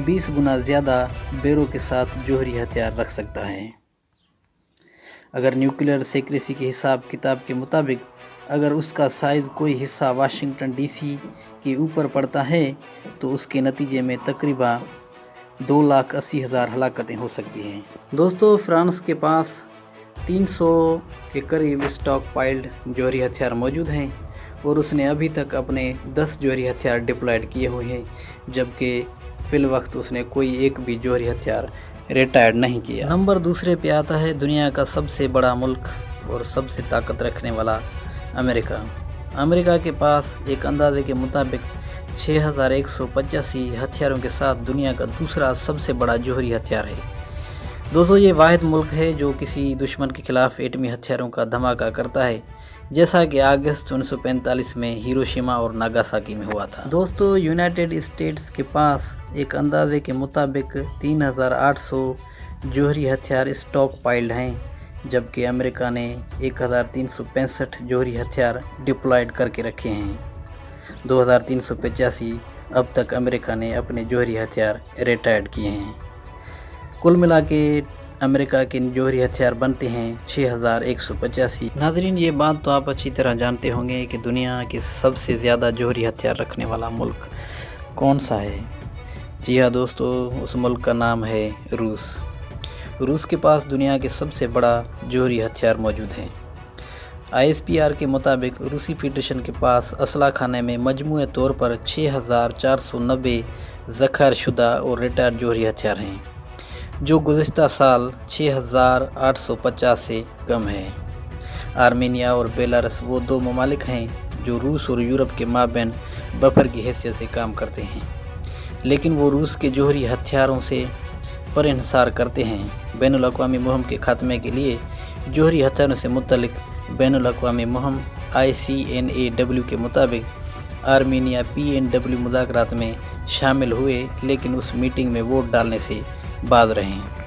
20 गुना ज़्यादा बेरों के साथ जौहरी हथियार रख सकता है। अगर न्यूक्लियर सेक्रेसी के हिसाब किताब के मुताबिक अगर उसका साइज़ कोई हिस्सा वाशिंगटन डीसी के ऊपर पड़ता है तो उसके नतीजे में तकरीबन 2,80,000 हलाकतें हो सकती हैं। दोस्तों, फ्रांस के पास 300 के करीब स्टॉक पाइल्ड जौहरी हथियार मौजूद हैं और उसने अभी तक अपने 10 जौहरी हथियार डिप्लॉयड किए हुए हैं, जबकि फिल वक्त उसने कोई एक भी जौहरी हथियार रिटायर्ड नहीं किया। नंबर दूसरे पे आता है दुनिया का सबसे बड़ा मुल्क और सबसे ताकत रखने वाला अमेरिका। अमेरिका के पास एक अंदाजे के मुताबिक 6,185 हथियारों के साथ दुनिया का दूसरा सबसे बड़ा जौहरी हथियार है। दोस्तों, ये वाहिद मुल्क है जो किसी दुश्मन के खिलाफ एटमी हथियारों का धमाका करता है, जैसा कि अगस्त 1945 में हिरोशिमा और नागासाकी में हुआ था। दोस्तों, यूनाइटेड स्टेट्स के पास एक अंदाजे के मुताबिक 3,800 जौहरी हथियार स्टॉक पाइल्ड हैं, जबकि अमेरिका ने 1,365 जौहरी हथियार डिप्लॉयड करके रखे हैं। 2385 अब तक अमेरिका ने अपने जौहरी हथियार रिटायर्ड किए हैं। कुल मिला के अमेरिका के जौहरी हथियार बनते हैं 6185। नाजरीन, ये बात तो आप अच्छी तरह जानते होंगे कि दुनिया के सबसे ज़्यादा जौहरी हथियार रखने वाला मुल्क कौन सा है। जी हाँ दोस्तों, उस मुल्क का नाम है रूस। रूस के पास दुनिया के सबसे बड़ा जौहरी हथियार मौजूद है। ISPR के मुताबिक रूसी फेडरेशन के पास असला खाने में मजमूई तौर पर 6490 ज़ख़ायर शुदा और रिटायर्ड जौहरी हथियार हैं, जो गुज़िश्ता साल 6850 से कम है। आर्मेनिया और बेलारूस वो दो ममालिक हैं जो रूस और यूरोप के माबैन बफर की हैसियत से काम करते हैं, लेकिन वो रूस के जौहरी हथियारों से परइन्हिसार करते हैं। बैनुल अक़वामी मुहिम के खात्मे के लिए जौहरी हथियारों से मुतल्लिक बैनुल अक़वामी मुहिम ICNAW के मुताबिक आर्मेनिया PNW मुज़ाकरात में शामिल हुए, लेकिन उस मीटिंग में वोट डालने से बाज रहे हैं।